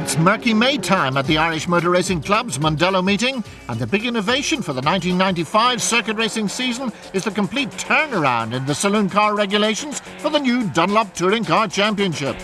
It's murky May time at the Irish Motor Racing Club's Mondello meeting, and the big innovation for the 1995 circuit racing season is the complete turnaround in the saloon car regulations for the new Dunlop Touring Car Championship.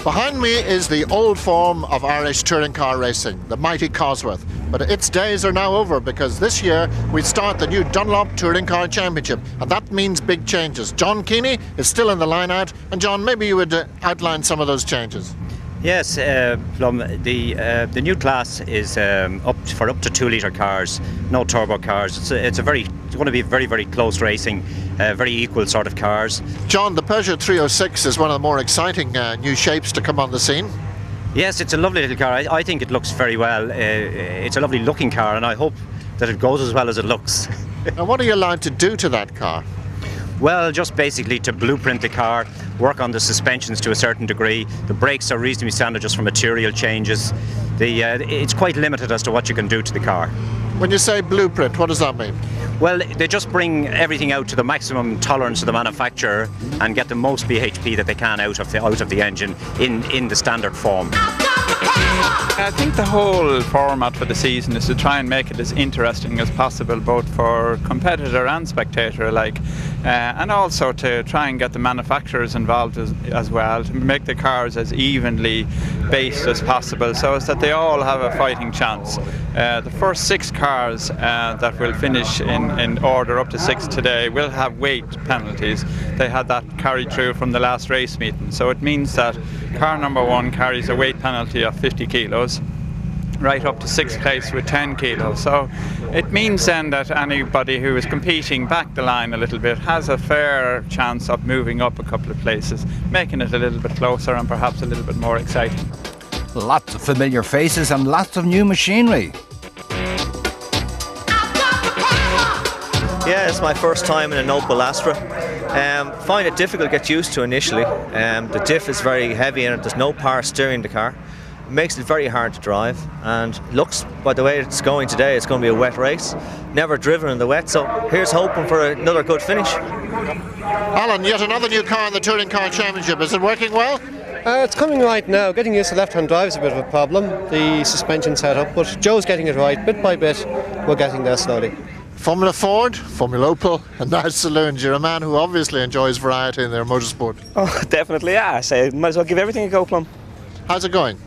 Behind me is the old form of Irish touring car racing, the mighty Cosworth. But its days are now over, because this year we start the new Dunlop Touring Car Championship, and that means big changes. John Keeney is still in the line-out, and John, maybe you would outline some of those changes. Yes, the new class is up to 2 litre cars, no turbo cars. It's going to be very, very close racing, very equal sort of cars. John, the Peugeot 306 is one of the more exciting new shapes to come on the scene. Yes, it's a lovely little car. I think it looks very well. It's a lovely looking car, and I hope that it goes as well as it looks. And what are you allowed to do to that car? Well, just basically to blueprint the car, work on the suspensions to a certain degree. The brakes are reasonably standard just for material changes. It's quite limited as to what you can do to the car. When you say blueprint, what does that mean? Well, they just bring everything out to the maximum tolerance of the manufacturer and get the most BHP that they can out of the engine in the standard form. I think the whole format for the season is to try and make it as interesting as possible, both for competitor and spectator alike, and also to try and get the manufacturers involved as well, to make the cars as evenly based as possible, so as that they all have a fighting chance. The first 6 cars that will finish in order up to 6 today will have weight penalties. They had that carried through from the last race meeting, so it means that car number 1 carries a weight penalty of 50 kilos, right up to 6th place with 10 kilos. So it means then that anybody who is competing back the line a little bit has a fair chance of moving up a couple of places, making it a little bit closer and perhaps a little bit more exciting. Lots of familiar faces and lots of new machinery. Yeah, it's my first time in an Opel Astra. Find it difficult to get used to initially. The diff is very heavy and there's no power steering the car. It makes it very hard to drive, and looks, by the way it's going today, it's going to be a wet race. Never driven in the wet, so here's hoping for another good finish. Alan, yet another new car in the Touring Car Championship. Is it working well? It's coming right now. Getting used to left-hand drive is a bit of a problem, the suspension setup, but Joe's getting it right. Bit by bit, we're getting there slowly. Formula Ford, Formula Opel, and now saloons. You're a man who obviously enjoys variety in their motorsport. Oh, definitely, yeah. I say, might as well give everything a go, Plum. How's it going?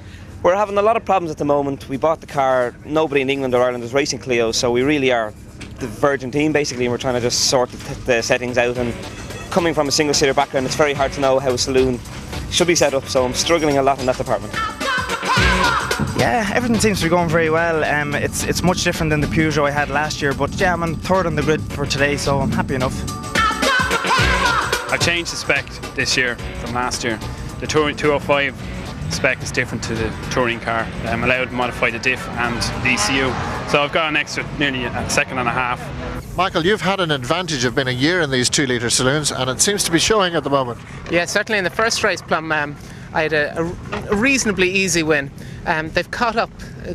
We're having a lot of problems at the moment. We bought the car, nobody in England or Ireland is racing Clio, so we really are the virgin team basically, and we're trying to just sort the settings out, and coming from a single-seater background, it's very hard to know how a saloon should be set up, so I'm struggling a lot in that department. Yeah, everything seems to be going very well. It's much different than the Peugeot I had last year, but yeah, I'm on 3rd on the grid for today, so I'm happy enough. I changed the spec this year from last year. The Touring 205 spec is different to the touring car. I'm allowed to modify the diff and the ECU, so I've got an extra nearly a second and a half. Michael, you've had an advantage of being a year in these 2 litre saloons, and it seems to be showing at the moment. Yeah, certainly in the first race, Plum, I had a reasonably easy win. They've caught up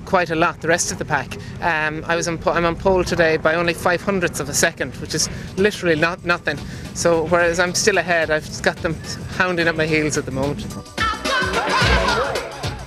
quite a lot, the rest of the pack. I'm on pole today by only 0.05 of a second, which is literally nothing. So whereas I'm still ahead, I've just got them hounding at my heels at the moment.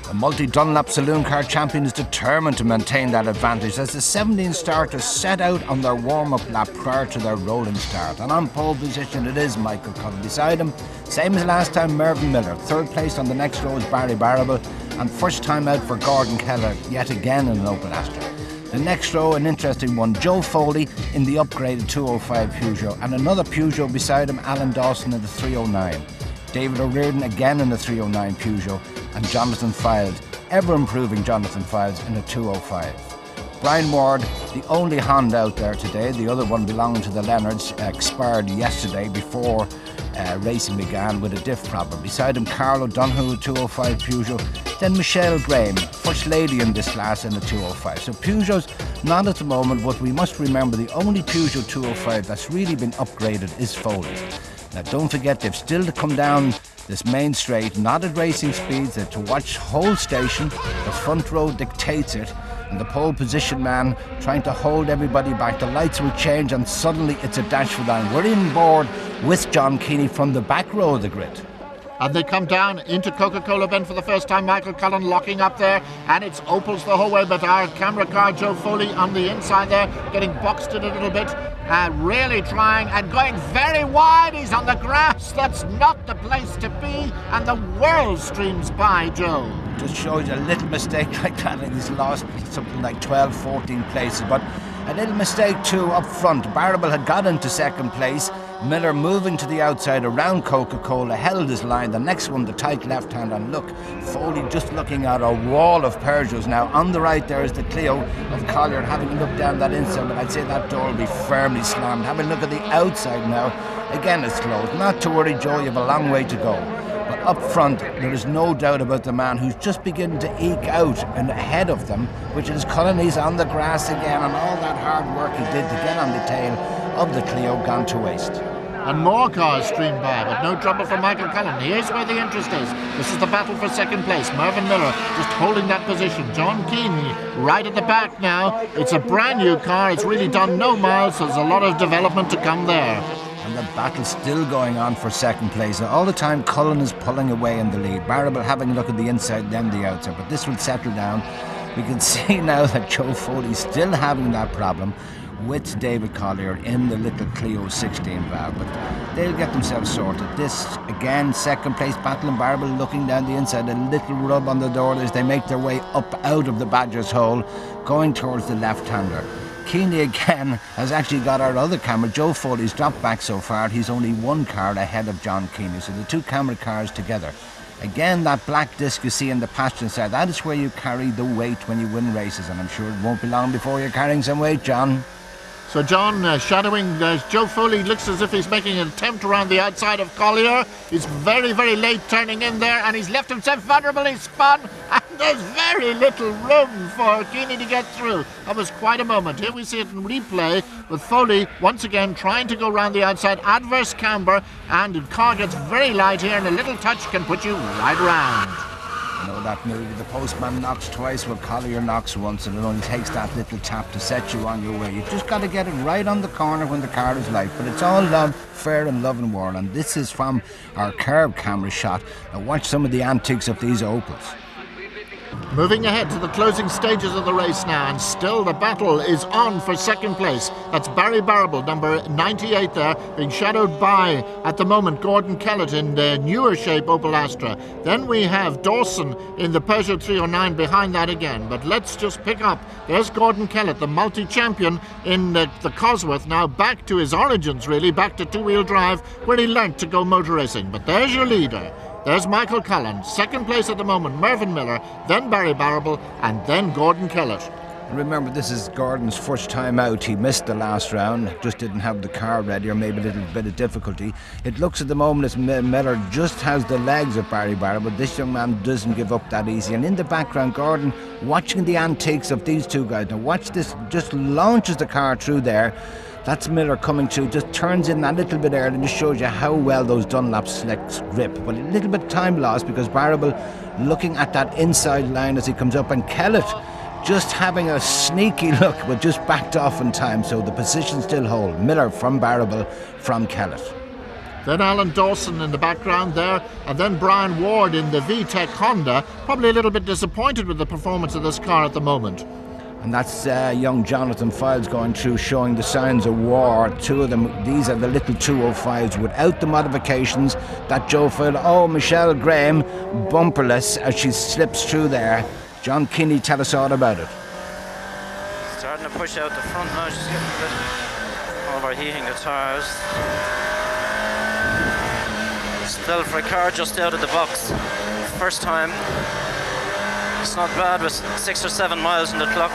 The multi-Dunlop Saloon Car Champion is determined to maintain that advantage as the 17 starters set out on their warm-up lap prior to their rolling start. And on pole position it is Michael Cullen. Beside him, same as last time, Mervyn Miller. 3rd place on the next row is Barry Barrable, and first time out for Gordon Keller, yet again in an Opel Astra. The next row, an interesting one, Joe Foley in the upgraded 205 Peugeot, and another Peugeot beside him, Alan Dawson in the 309. David O'Riordan again in the 309 Peugeot, and Jonathan Files, ever improving Jonathan Files, in a 205. Brian Ward, the only Honda out there today, the other one belonging to the Leonards, expired yesterday before racing began with a diff problem. Beside him, Carl O'Donoghue, 205 Peugeot, then Michelle Graham, first lady in this class in the 205. So Peugeot's not at the moment, but we must remember the only Peugeot 205 that's really been upgraded is Foley's. Now don't forget, they've still to come down this main straight, not at racing speeds, they're to watch whole station. The front row dictates it, and the pole position man trying to hold everybody back. The lights will change and suddenly it's a dash for line. We're in board with John Keeney from the back row of the grid. And they come down into Coca-Cola Bend for the first time. Michael Cullen locking up there, and it's Opals the whole way, but our camera car Joe Foley on the inside there, getting boxed in a little bit, really trying and going very wide. He's on the grass. That's not the place to be, and the world streams by, Joe. Just shows you a little mistake like that, and he's lost something like 12, 14 places, but a little mistake too up front. Barrable had got into second place. Miller moving to the outside around Coca-Cola, held his line. The next one, the tight left hand, and look, Foley just looking at a wall of Peugeots. Now on the right there is the Clio of Collier, having a look down that inside, but I'd say that door will be firmly slammed. Having a look at the outside now, again it's closed. Not to worry, Joe, you have a long way to go. But up front, there is no doubt about the man who's just beginning to eke out and ahead of them, which is Cullen. He's on the grass again, and all that hard work he did to get on the tail of the Clio gone to waste. And more cars stream by, but no trouble for Michael Cullen. Here's where the interest is. This is the battle for second place. Mervyn Miller just holding that position. John Keeney right at the back now. It's a brand new car. It's really done no miles, so there's a lot of development to come there. And the battle's still going on for second place. All the time Cullen is pulling away in the lead. Barrable having a look at the inside, then the outside. But this will settle down. We can see now that Joe Foley's still having that problem with David Collier in the little Clio 16 valve, but they'll get themselves sorted. This again, second place battle, and Barrable looking down the inside, a little rub on the door as they make their way up out of the Badger's hole, going towards the left-hander. Keeney again has actually got our other camera. Joe Foley's dropped back so far. He's only one car ahead of John Keeney, so the two camera cars together. Again, that black disc you see in the passenger side, that is where you carry the weight when you win races, and I'm sure it won't be long before you're carrying some weight, John. So John shadowing Joe Foley, looks as if he's making an attempt around the outside of Collier. He's very, very late turning in there, and he's left himself vulnerable. He's spun, and there's very little room for Keeney to get through. That was quite a moment. Here we see it in replay with Foley once again trying to go around the outside. Adverse camber, and the car gets very light here, and a little touch can put you right around. You know that movie, the postman knocks twice, well Collier knocks once, and it only takes that little tap to set you on your way. You've just got to get it right on the corner when the car is light, but it's all love, fair and love and war, and this is from our curb camera shot. Now watch some of the antics of these Opals. Moving ahead to the closing stages of the race now, and still the battle is on for second place. That's Barry Barrable, number 98 there, being shadowed by, at the moment, Gordon Kellett in the newer shape Opel Astra. Then we have Dawson in the Peugeot 309 behind that again. But let's just pick up. There's Gordon Kellett, the multi-champion in the Cosworth, now back to his origins, really, back to two-wheel drive, where he learnt to go motor racing. But there's your leader. There's Michael Cullen, second place at the moment, Mervyn Miller, then Barry Barrable, and then Gordon Kellett. Remember, this is Gordon's first time out. He missed the last round, just didn't have the car ready, or maybe a little bit of difficulty. It looks at the moment as Miller just has the legs of Barry Barrable. This young man doesn't give up that easy. And in the background, Gordon watching the antics of these two guys. Now watch this, just launches the car through there. That's Miller coming through, just turns in that little bit early, and just shows you how well those Dunlop slicks grip. But a little bit of time lost because Barrable looking at that inside line as he comes up, and Kellett just having a sneaky look, but just backed off in time, so the position still hold. Miller from Barrable from Kellett. Then Alan Dawson in the background there, and then Brian Ward in the VTEC Honda, probably a little bit disappointed with the performance of this car at the moment. And that's young Jonathan Files going through, showing the signs of war. Two of them, these are the little 205s without the modifications that Joe Files. Oh, Michelle Graham, bumperless as she slips through there. John Kinney, tell us all about it. Starting to push out the front now, she's getting a bit overheating the tyres. Still for a car just out of the box. First time. It's not bad with 6 or 7 miles on the clock.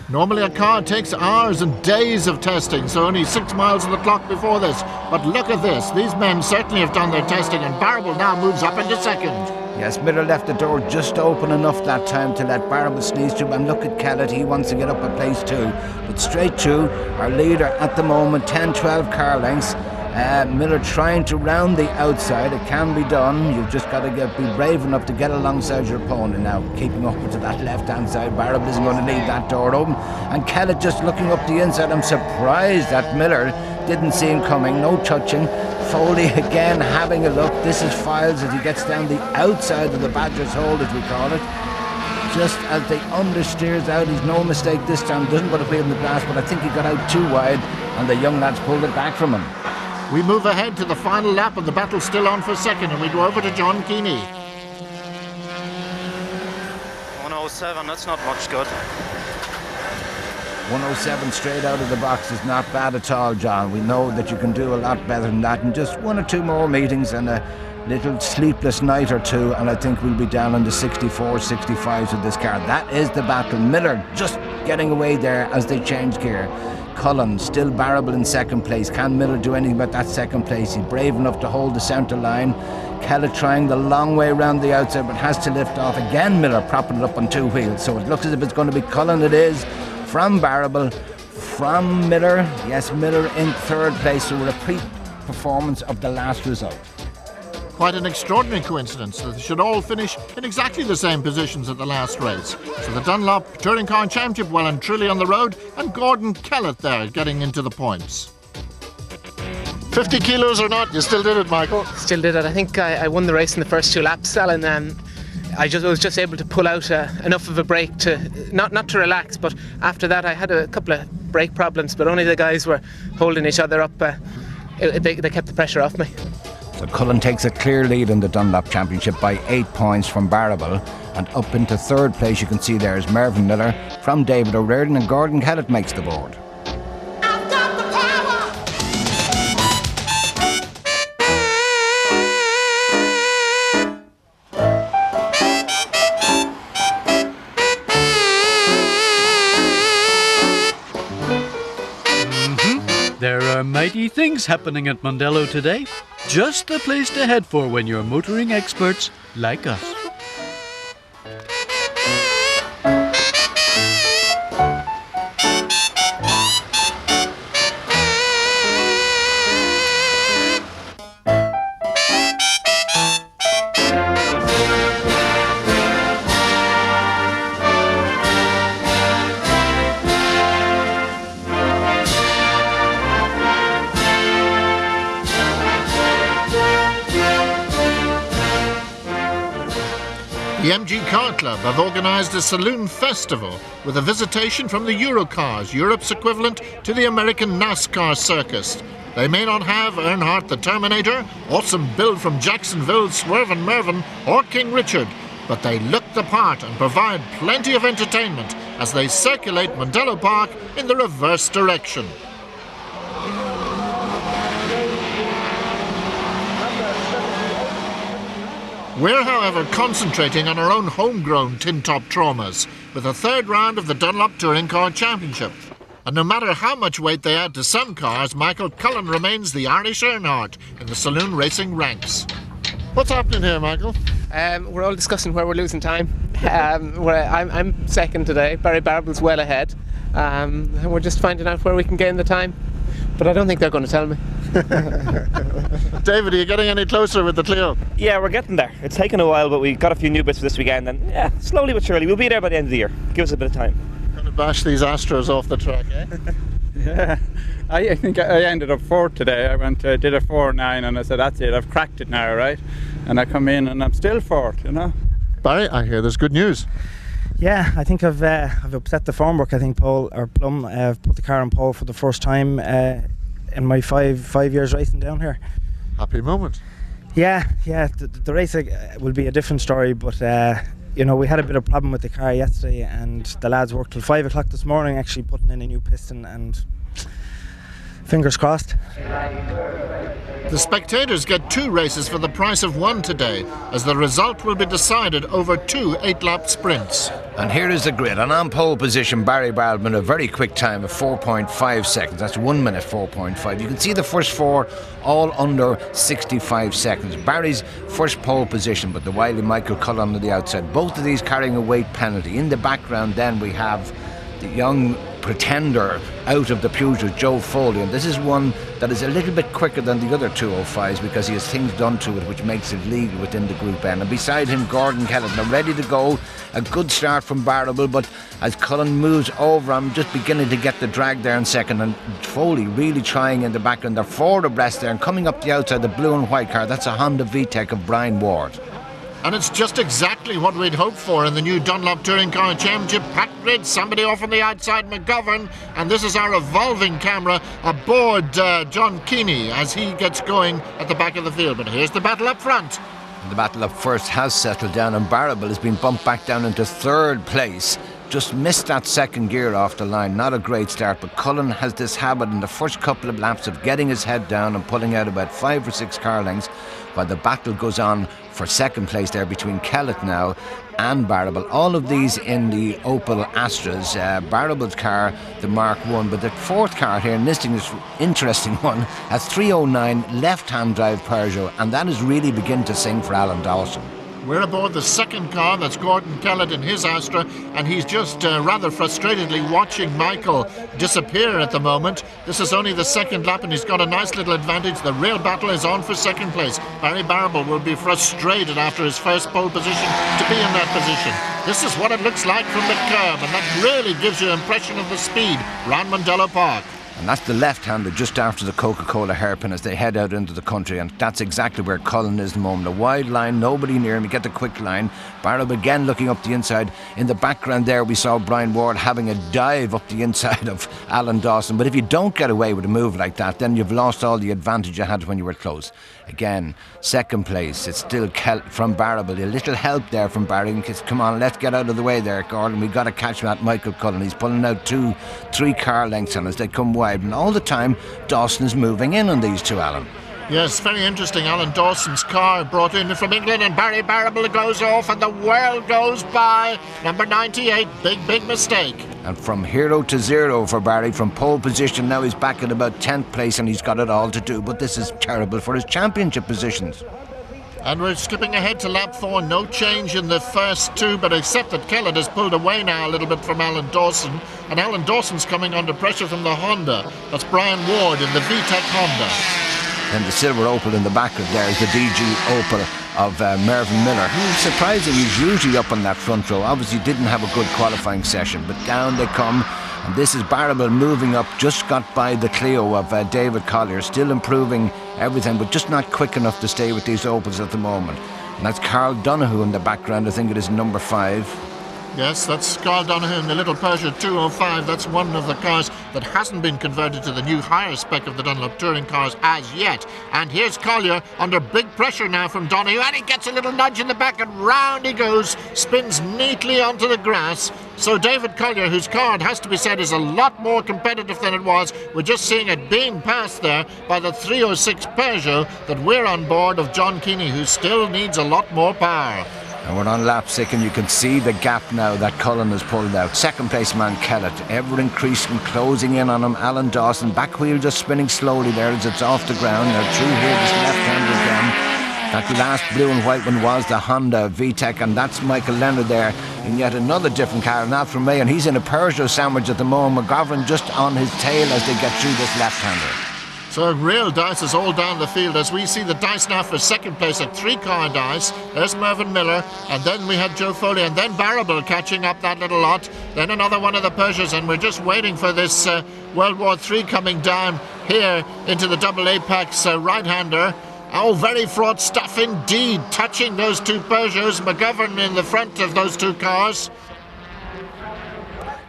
Normally a car takes hours and days of testing, so only 6 miles on the clock before this. But look at this, these men certainly have done their testing, and Barrable now moves up into second. Yes, Miller left the door just open enough that time to let Barrable sneeze through, and look at Kellett, he wants to get up a place too. But straight through, our leader at the moment, 10-12 car lengths. Miller trying to round the outside. It can be done. You've just got to be brave enough to get alongside your opponent. Now keeping up to that left-hand side. Barrable isn't going to leave that door open. And Kellett just looking up the inside. I'm surprised that Miller didn't see him coming. No touching. Foley again having a look. This is Files as he gets down the outside of the Badger's hold, as we call it. Just as the understeers out. He's no mistake this time. Doesn't put a wheel in the glass, but I think he got out too wide and the young lads pulled it back from him. We move ahead to the final lap and the battle's still on for second, and we go over to John Keeney. 107, that's not much good. 107 straight out of the box is not bad at all, John. We know that you can do a lot better than that, and just 1 or 2 more meetings and a little sleepless night or two, and I think we'll be down on the 64, 65s with this car. That is the battle. Miller just getting away there as they change gear. Cullen still Barrable in second place. Can Miller do anything about that second place? He's brave enough to hold the centre line. Kellett trying the long way around the outside, but has to lift off. Again, Miller propping it up on 2 wheels, so it looks as if it's going to be Cullen. It is. From Barrable, from Miller. Yes, Miller in third place, so a repeat performance of the last result. Quite an extraordinary coincidence that they should all finish in exactly the same positions at the last race. So the Dunlop Touring Car Championship well and truly on the road, and Gordon Kellett there getting into the points. 50 kilos or not, you still did it, Michael. Still did it. I think I won the race in the first 2 laps, Alan. I was just able to pull out enough of a break to not to relax, but after that I had a couple of brake problems, but only the guys were holding each other up. They kept the pressure off me. So Cullen takes a clear lead in the Dunlop Championship by 8 points from Barrable, and up into third place you can see there is Mervyn Miller from David O'Riordan, and Gordon Kellett makes the board. There are mighty things happening at Mondello today. Just the place to head for when you're motoring experts like us. The MG Car Club have organised a saloon festival with a visitation from the Eurocars, Europe's equivalent to the American NASCAR circus. They may not have Earnhardt the Terminator, Awesome Bill from Jacksonville, Swervin' Mervyn or King Richard, but they look the part and provide plenty of entertainment as they circulate Mondello Park in the reverse direction. We're, however, concentrating on our own homegrown tin-top traumas with the third round of the Dunlop Touring Car Championship. And no matter how much weight they add to some cars, Michael Cullen remains the Irish Earnhardt in the saloon racing ranks. What's happening here, Michael? We're all discussing where we're losing time. I'm second today. Barry Barrable's well ahead. And we're just finding out where we can gain the time. But I don't think they're going to tell me. David, are you getting any closer with the Clio? Yeah, we're getting there. It's taken a while, but we got a few new bits for this weekend, and yeah, slowly but surely, we'll be there by the end of the year. Give us a bit of time. Going to bash these Astros off the track, eh? Yeah, I think I ended up fourth today. I did a 4.9 and I said, that's it, I've cracked it now, right? And I come in and I'm still fourth, you know. Barry, I hear there's good news. Yeah, I think I've upset the formwork. I think Plum have put the car on pole for the first time in my five years racing down here. Happy moment. Yeah. The race will be a different story, but we had a bit of problem with the car yesterday, and the lads worked till 5 o'clock this morning, actually putting in a new piston, and fingers crossed. The spectators get 2 races for the price of 1 today, as the result will be decided over 2 8-lap sprints. And here is the grid. And on pole position, Barry Barrable, a very quick time of 4.5 seconds. That's 1 minute 4.5. You can see the first 4 all under 65 seconds. Barry's first pole position, but the wily Michael Cullen on the outside. Both of these carrying a weight penalty. In the background then we have the young pretender out of the Peugeot, Joe Foley, and this is one that is a little bit quicker than the other 205s because he has things done to it which makes it legal within the Group N. And beside him, Gordon Kellett, now ready to go. A good start from Barrable, but as Cullen moves over, I'm just beginning to get the drag there in second, and Foley really trying in the background. They're forward abreast there, and coming up the outside, the blue and white car, that's a Honda VTEC of Brian Ward. And it's just exactly what we'd hoped for in the new Dunlop Touring Car Championship. Packed grid, somebody off on the outside, McGovern, and this is our evolving camera aboard John Keeney as he gets going at the back of the field. But here's the battle up front. The battle up first has settled down, and Barrable has been bumped back down into third place. Just missed that second gear off the line. Not a great start, but Cullen has this habit in the first couple of laps of getting his head down and pulling out about 5 or 6 car lengths, while the battle goes on for second place there between Kellett now and Barrable. All of these in the Opel Astras. Barrable's car, the Mark 1, but the fourth car here, and this interesting one, a 309 left-hand drive Peugeot, and that is really beginning to sing for Alan Dawson. We're aboard the second car, that's Gordon Kellett in his Astra, and he's just rather frustratedly watching Michael disappear at the moment. This is only the second lap and he's got a nice little advantage. The real battle is on for second place. Barry Barrable will be frustrated after his first pole position to be in that position. This is what it looks like from the curb, and that really gives you an impression of the speed round Mondello Park. And that's the left-hander just after the Coca-Cola hairpin as they head out into the country, and that's exactly where Cullen is at the moment. A wide line, nobody near him, you get the quick line. Barrable again looking up the inside. In the background there we saw Brian Ward having a dive up the inside of Alan Dawson, but if you don't get away with a move like that, then you've lost all the advantage you had when you were close. Again, second place, it's still from Barrable. A little help there from Barry. Come on, let's get out of the way there, Gordon. We've got to catch that Michael Cullen. He's pulling out 2-3 car lengths on us. They come wide, and all the time Dawson is moving in on these two, Alan. Yes, very interesting. Alan Dawson's car brought in from England, and Barry Barrable goes off and the world goes by. Number 98, big mistake. And from hero to zero for Barry, from pole position, now he's back at about 10th place and he's got it all to do, but this is terrible for his championship positions. And we're skipping ahead to lap 4, no change in the first two, but except that Kellett has pulled away now a little bit from Alan Dawson, and Alan Dawson's coming under pressure from the Honda. That's Brian Ward in the VTEC Honda. And the silver Opel in the back of there is the DG Opel of Mervyn Miller, who, surprisingly, is usually up on that front row. Obviously didn't have a good qualifying session, but down they come. And this is Barrable moving up, just got by the Clio of David Collier, still improving everything, but just not quick enough to stay with these Opels at the moment. And that's Carl Donoghue in the background, I think it is number 5. Yes, that's Carl Donoghue in the little Peugeot 205. That's one of the cars that hasn't been converted to the new higher spec of the Dunlop Touring cars as yet. And here's Collier under big pressure now from Donoghue, and he gets a little nudge in the back, and round he goes, spins neatly onto the grass. So David Collier, whose car, it has to be said, is a lot more competitive than it was. We're just seeing it being passed there by the 306 Peugeot that we're on board of John Keeney, who still needs a lot more power. And we're on lap 6, and you can see the gap now that Cullen has pulled out. Second place man Kellett, ever increasing, closing in on him. Alan Dawson, back wheel just spinning slowly there as it's off the ground. Now through here, this left-hander again. That last blue and white one was the Honda VTEC, and that's Michael Leonard there in yet another different car, and Alfa Romeo, and he's in a Peugeot sandwich at the moment. McGovern just on his tail as they get through this left-hander. So real dice is all down the field as we see the dice now for second place, a 3-car dice. There's Mervyn Miller, and then we had Joe Foley, and then Barrable catching up that little lot. Then another one of the Peugeots, and we're just waiting for this World War III coming down here into the double apex right-hander. Oh, very fraught stuff indeed, touching those two Peugeots. McGovern in the front of those two cars.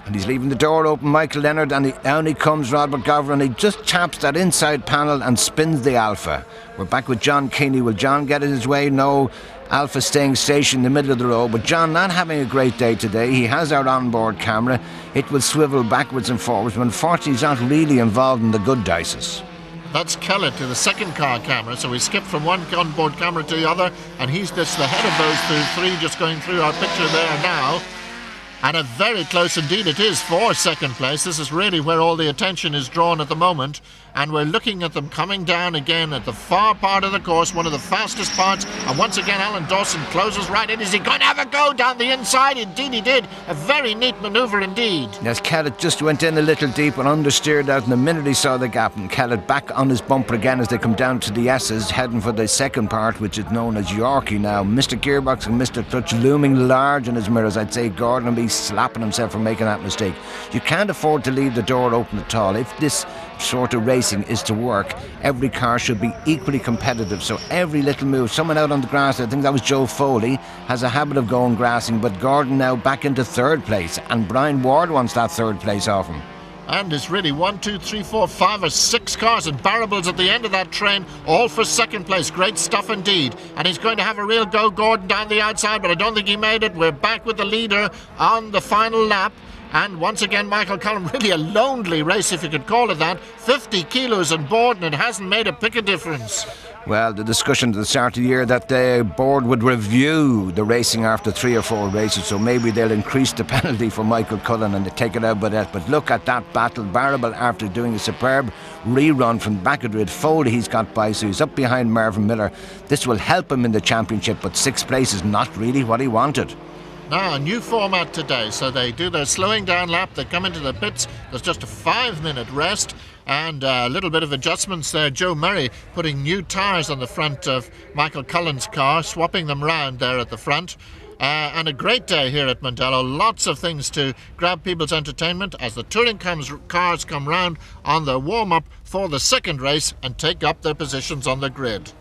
And he's leaving the door open, Michael Leonard, and down he comes, Rod McGovern, and he just chaps that inside panel and spins the Alfa. We're back with John Keeney. Will John get it his way? No. Alfa staying stationed in the middle of the road, but John not having a great day today. He has our onboard camera. It will swivel backwards and forwards, but unfortunately he's not really involved in the good dices. That's Kellett to the second car camera, so we skip from one onboard camera to the other, and he's just the head of those three just going through our picture there now. And a very close indeed it is for second place. This is really where all the attention is drawn at the moment. and we're looking at them coming down again at the far part of the course, one of the fastest parts, and once again Alan Dawson closes right in. Is he going to have a go down the inside? Indeed he did. A very neat manoeuvre indeed. Yes, Kellett just went in a little deep and understeered out, and the minute he saw the gap, and Kellett back on his bumper again as they come down to the S's, heading for the second part, which is known as Yorkie now. Mr. Gearbox and Mr. Clutch looming large in his mirrors. I'd say Gordon will be slapping himself for making that mistake. You can't afford to leave the door open at all. If this sort of racing is to work, every car should be equally competitive, so every little move. Someone out on the grass, I think that was Joe Foley, has a habit of going grassing, but Gordon now back into third place, and Brian Ward wants that third place off him. And it's really 1, 2, 3, 4, 5 or 6 cars, and Barrable's at the end of that train, all for second place. Great stuff indeed. And he's going to have a real go, Gordon, down the outside, but I don't think he made it. We're back with the leader on the final lap. And once again, Michael Cullen, really a lonely race, if you could call it that. 50 kilos on board, and it hasn't made a pick of difference. Well, the discussion at the start of the year that the board would review the racing after 3 or 4 races, so maybe they'll increase the penalty for Michael Cullen and they take it out by that. But look at that battle. Barrable, after doing a superb rerun from the back of the grid, Foley he's got by, so he's up behind Mervyn Miller. This will help him in the championship, but 6th place is not really what he wanted. Now, a new format today, so they do their slowing down lap, they come into the pits, there's just a 5-minute rest and a little bit of adjustments there. Joe Murray putting new tyres on the front of Michael Cullen's car, swapping them round there at the front. And a great day here at Mondello. Lots of things to grab people's entertainment as the touring cars come round on the warm-up for the second race and take up their positions on the grid.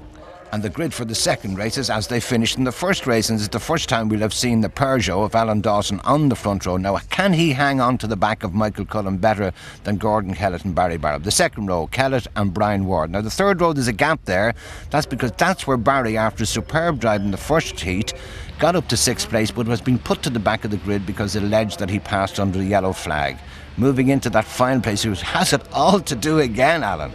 And the grid for the second race is as they finished in the first race, and it's the first time we'll have seen the Peugeot of Alan Dawson on the front row. Now, can he hang on to the back of Michael Cullen better than Gordon Kellett and Barry Barrable? The second row, Kellett and Brian Ward. Now, the third row, there's a gap there. That's because that's where Barry, after a superb drive in the first heat, got up to 6th place, but was being put to the back of the grid because it alleged that he passed under the yellow flag. Moving into that final place, he has it all to do again, Alan.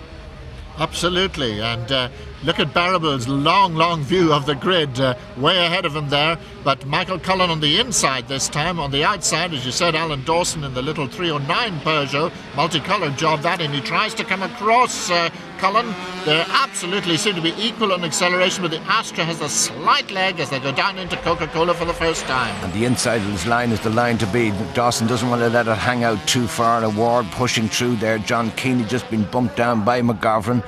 Absolutely, and look at Barrable's long view of the grid, way ahead of him there, but Michael Cullen on the inside this time. On the outside, as you said, Alan Dawson in the little 309 Peugeot, multicoloured job that, and he tries to come across Cullen. They absolutely seem to be equal on acceleration, but the Astra has a slight leg as they go down into Coca-Cola for the first time. And the inside of his line is the line to beat. Dawson doesn't want to let it hang out too far. A Ward pushing through there. John Keeney just been bumped down by McGovern.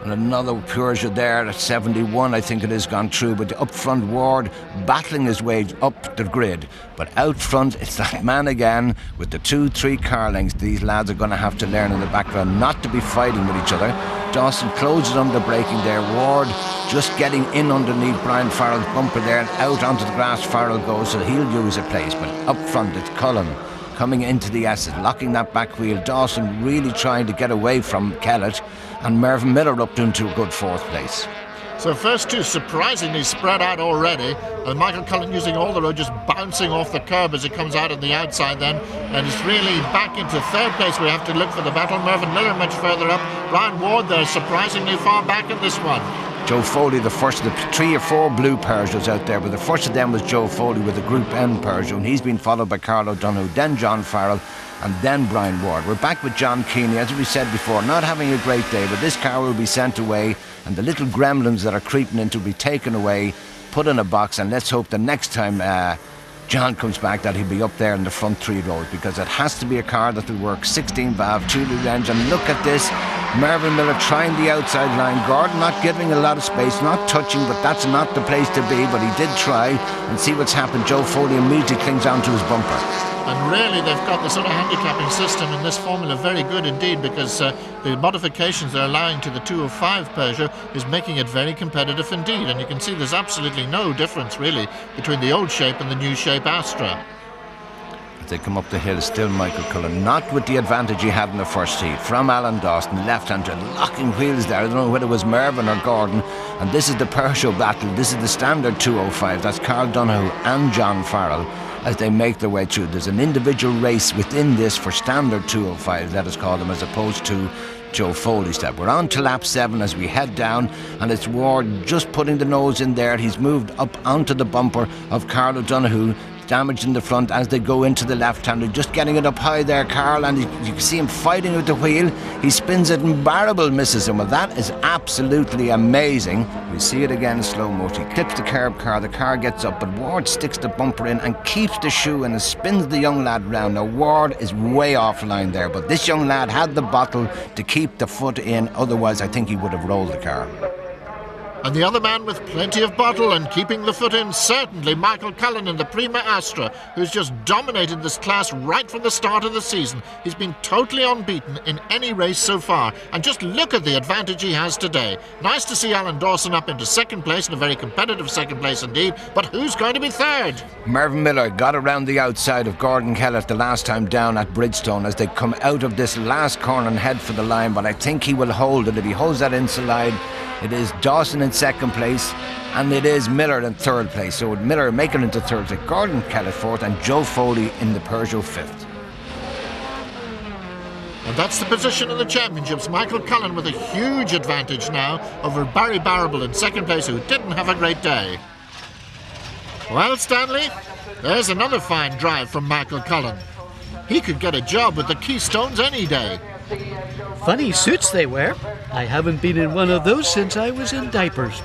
And another Peugeot there at 71, I think it is, gone through. But up front, Ward battling his way up the grid. But out front, it's that man again with the 2-3 car lengths. These lads are going to have to learn in the background not to be fighting with each other. Dawson closes under braking there. Ward just getting in underneath Brian Farrell's bumper there, and out onto the grass Farrell goes, so he'll use a place. But up front, it's Cullen coming into the S's, locking that back wheel. Dawson really trying to get away from Kellett, and Mervyn Miller up into a good 4th place. So first two surprisingly spread out already, and Michael Cullen using all the road, just bouncing off the curb as he comes out on the outside then, and it's really back into 3rd place. We have to look for the battle. Mervyn Miller much further up. Brian Ward there surprisingly far back in this one. Joe Foley, the first of the 3 or 4 blue Peugeots out there, but the first of them was Joe Foley with a Group N Peugeot, and he's been followed by Carl O'Donoghue, then John Farrell, and then Brian Ward. We're back with John Keeney, as we said before, not having a great day, but this car will be sent away, and the little gremlins that are creeping into will be taken away, put in a box, and let's hope the next time John comes back that he'll be up there in the front 3 rows, because it has to be a car that will work. 16 valve, 2-litre engine. Look at this. Mervyn Miller trying the outside line. Gordon not giving a lot of space, not touching, but that's not the place to be. But he did try, and see what's happened. Joe Foley immediately clings onto his bumper. And really, they've got the sort of handicapping system in this formula very good indeed, because the modifications they're allowing to the 205 Peugeot is making it very competitive indeed. And you can see there's absolutely no difference really between the old shape and the new shape Astra. As they come up the hill, still Michael Cullen, not with the advantage he had in the first heat. From Alan Dawson, left-hander, locking wheels there. I don't know whether it was Mervyn or Gordon. And this is the Peugeot battle. This is the standard 205. That's Carl Donoghue and John Farrell as they make their way through. There's an individual race within this for standard 205, let us call them, as opposed to Joe Foley's step. We're on to lap 7 as we head down, and it's Ward just putting the nose in there. He's moved up onto the bumper of Carl O'Donoghue. damaged in the front as they go into the left-hander. Just getting it up high there, Carl, and you can see him fighting with the wheel. He spins it and Barrable misses him. Well, that is absolutely amazing. We see it again in slow motion. He clips the curb car, the car gets up, but Ward sticks the bumper in and keeps the shoe and spins the young lad round. Now, Ward is way offline there, but this young lad had the bottle to keep the foot in, otherwise I think he would have rolled the car. And the other man with plenty of bottle and keeping the foot in, certainly Michael Cullen in the Prima Astra, who's just dominated this class right from the start of the season. He's been totally unbeaten in any race so far, and just look at the advantage he has today. Nice to see Alan Dawson up into second place, and a very competitive second place indeed, but who's going to be third? Mervyn Miller got around the outside of Gordon Kellett the last time down at Bridgestone as they come out of this last corner and head for the line, but I think he will hold it. If he holds that inside, it is Dawson in second place and it is Miller in third place. So Miller making it into third place, Gordon Kellett fourth and Joe Foley in the Peugeot fifth. And that's the position in the championships. Michael Cullen with a huge advantage now over Barry Barrable in second place, who didn't have a great day. Well, Stanley, there's another fine drive from Michael Cullen. He could get a job with the Keystones any day. Funny suits they wear. I haven't been in one of those since I was in diapers.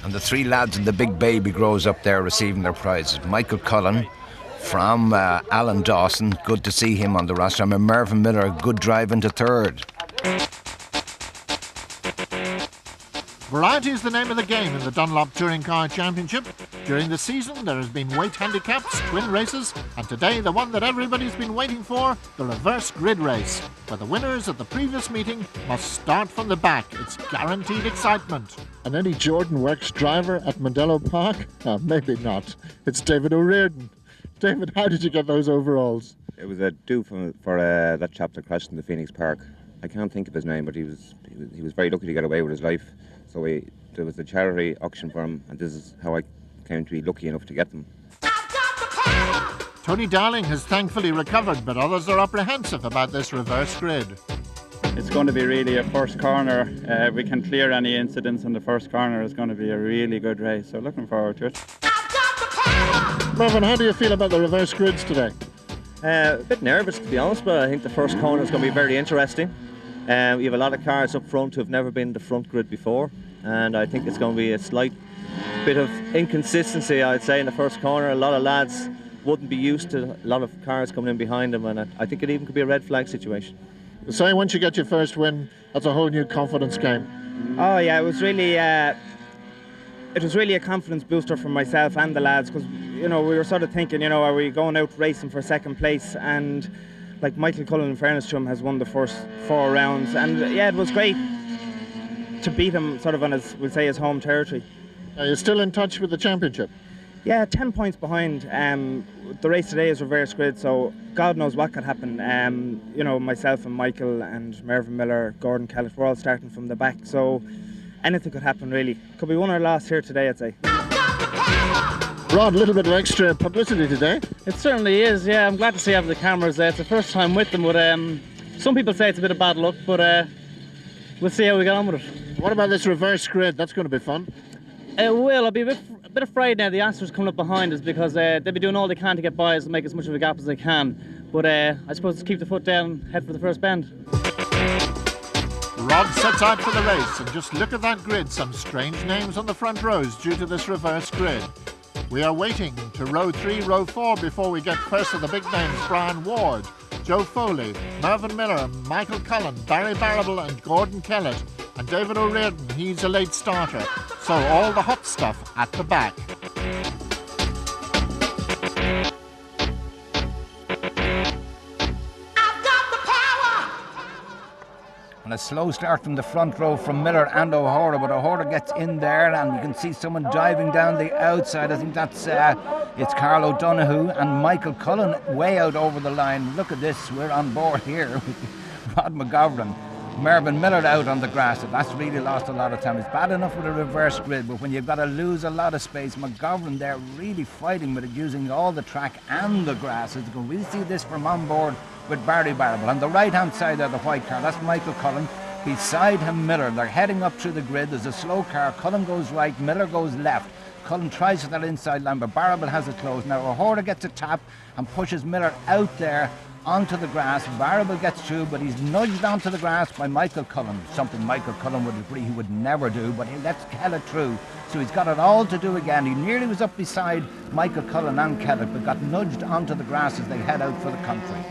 And the three lads and the big baby grows up there receiving their prizes. Michael Cullen from Alan Dawson, good to see him on the roster. And Mervyn Miller, a good drive into third. Variety is the name of the game in the Dunlop Touring Car Championship. During the season there has been weight handicaps, twin races, and today the one that everybody's been waiting for, the reverse grid race, where the winners at the previous meeting must start from the back. It's guaranteed excitement. And any Jordan Works driver at Mondello Park? Maybe not. It's David O'Riordan. David, how did you get those overalls? It was a do for that chap that crashed in the Phoenix Park. I can't think of his name, but he was very lucky to get away with his life. So there was a charity auction for him, and this is how I came to be lucky enough to get them. Tony Darling has thankfully recovered, but others are apprehensive about this reverse grid. It's going to be really a first corner. If we can clear any incidents in the first corner, it's going to be a really good race. So looking forward to it. Mervyn, how do you feel about the reverse grids today? A bit nervous, to be honest, but I think the first corner is going to be very interesting. We have a lot of cars up front who have never been in the front grid before, and I think it's going to be a slight bit of inconsistency, I'd say, in the first corner. A lot of lads wouldn't be used to a lot of cars coming in behind them, and I think it even could be a red flag situation. So once you get your first win, that's a whole new confidence game. Oh yeah, it was really a confidence booster for myself and the lads, because we were sort of thinking, are we going out racing for second place? And like Michael Cullen, in fairness to him, has won the first 4 rounds, and yeah, it was great to beat him sort of on his, we'll say, his home territory. Are you still in touch with the championship? Yeah, 10 points behind. The race today is reverse grid, so God knows what could happen. Myself and Michael and Mervyn Miller, Gordon Kellett, we're all starting from the back, so anything could happen really. Could be won or lost here today, I'd say. Rod, a little bit of extra publicity today. It certainly is, yeah. I'm glad to see having the cameras there. It's the first time with them, but some people say it's a bit of bad luck, but we'll see how we get on with it. What about this reverse grid? That's going to be fun. It will. I'll be a bit afraid now. The Astros coming up behind us, because they'll be doing all they can to get by us and make as much of a gap as they can. But I suppose just keep the foot down and head for the first bend. Rod sets out for the race, and just look at that grid. Some strange names on the front rows due to this reverse grid. We are waiting to row 3, row 4 before we get first of the big names: Brian Ward, Joe Foley, Mervyn Miller, Michael Cullen, Barry Barrable and Gordon Kellett, and David O'Riordan, he's a late starter. So all the hot stuff at the back. And a slow start from the front row from Miller and O'Hara, but O'Hara gets in there and you can see someone diving down the outside. I think that's it's Carl O'Donoghue and Michael Cullen way out over the line. Look at this, we're on board here with Rod McGovern. Mervyn Miller out on the grass. That's really lost a lot of time. It's bad enough with a reverse grid, but when you've got to lose a lot of space, McGovern there really fighting with it, using all the track and the grass. We see this from on board with Barry Barrable. On the right hand side of the white car, that's Michael Cullen. Beside him, Miller. They're heading up through the grid. There's a slow car. Cullen goes right, Miller goes left. Cullen tries at that inside line, but Barrable has it closed. Now O'Hora gets a tap and pushes Miller out there onto the grass. Barrable gets through, but he's nudged onto the grass by Michael Cullen, something Michael Cullen would agree he would never do, but he lets Kellett through. So he's got it all to do again. He nearly was up beside Michael Cullen and Kellett, but got nudged onto the grass as they head out for the country.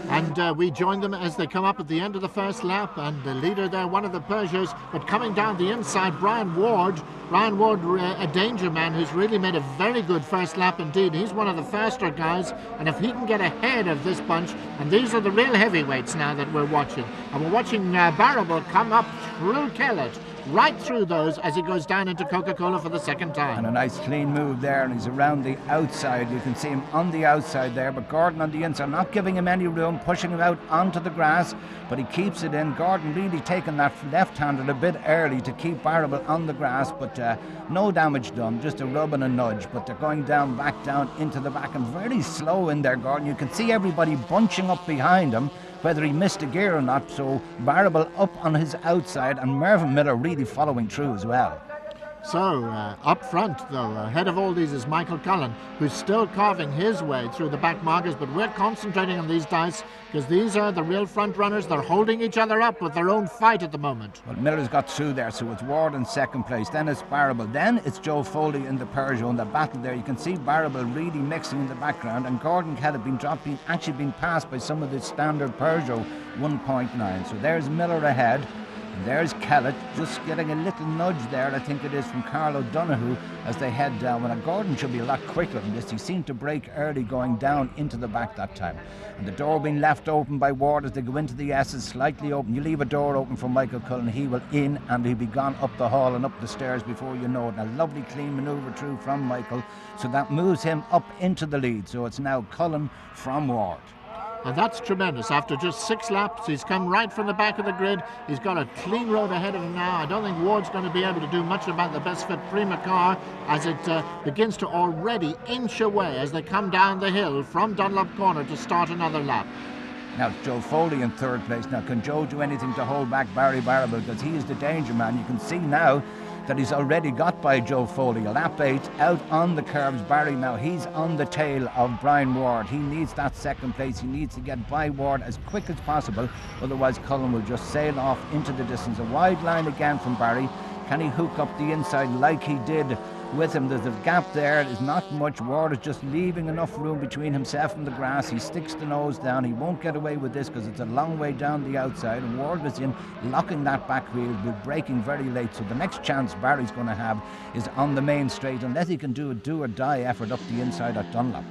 And we join them as they come up at the end of the first lap, and the leader there, one of the Peugeots, but coming down the inside, Brian Ward, a danger man who's really made a very good first lap indeed. He's one of the faster guys, and if he can get ahead of this bunch, and these are the real heavyweights now that we're watching, and we're watching Barrable come up through Kellett, right through those as he goes down into Coca-Cola for the second time. And a nice clean move there, and he's around the outside. You can see him on the outside there, but Gordon on the inside, not giving him any room, pushing him out onto the grass, but he keeps it in. Gordon really taking that left-handed a bit early to keep Barrable on the grass, but no damage done, just a rub and a nudge. But they're going back down into the back, and very slow in there, Gordon. You can see everybody bunching up behind him, whether he missed a gear or not. So Barrable up on his outside, and Mervyn Miller really following through as well. So up front though, ahead of all these is Michael Cullen, who's still carving his way through the back markers, but we're concentrating on these guys because these are the real front runners. They're holding each other up with their own fight at the moment. Well, Miller's got through there, so it's Ward in second place, then it's Barrable, then it's Joe Foley in the Peugeot in the battle there. You can see Barrable really mixing in the background, and Gordon Kellett actually been passed by some of the standard Peugeot 1.9. So there's Miller ahead. And there's Kellett just getting a little nudge there, I think it is, from Carl O'Donoghue as they head down. When Gordon should be a lot quicker than this. He seemed to break early going down into the back that time. And the door being left open by Ward as they go into the S's, slightly open. You leave a door open for Michael Cullen, he will in, and he'll be gone up the hall and up the stairs before you know it. And a lovely clean manoeuvre through from Michael, so that moves him up into the lead. So it's now Cullen from Ward. And that's tremendous. After just 6 laps, he's come right from the back of the grid. He's got a clean road ahead of him now. I don't think Ward's going to be able to do much about the Best Fit Prima car as it begins to already inch away as they come down the hill from Dunlop Corner to start another lap. Now Joe Foley in third place. Now can Joe do anything to hold back Barry Barrable, because he is the danger man. You can see now that he's already got by Joe Foley. Lap 8 out on the curbs. Barry now, he's on the tail of Brian Ward. He needs that second place. He needs to get by Ward as quick as possible, otherwise Cullen will just sail off into the distance. A wide line again from Barry. Can he hook up the inside like he did with him? There's a gap there. It is not much. Ward is just leaving enough room between himself and the grass. He sticks the nose down. He won't get away with this because it's a long way down the outside, and Ward was in locking that back wheel with braking very late. So the next chance Barry's going to have is on the main straight, unless he can do a do or die effort up the inside at Dunlop.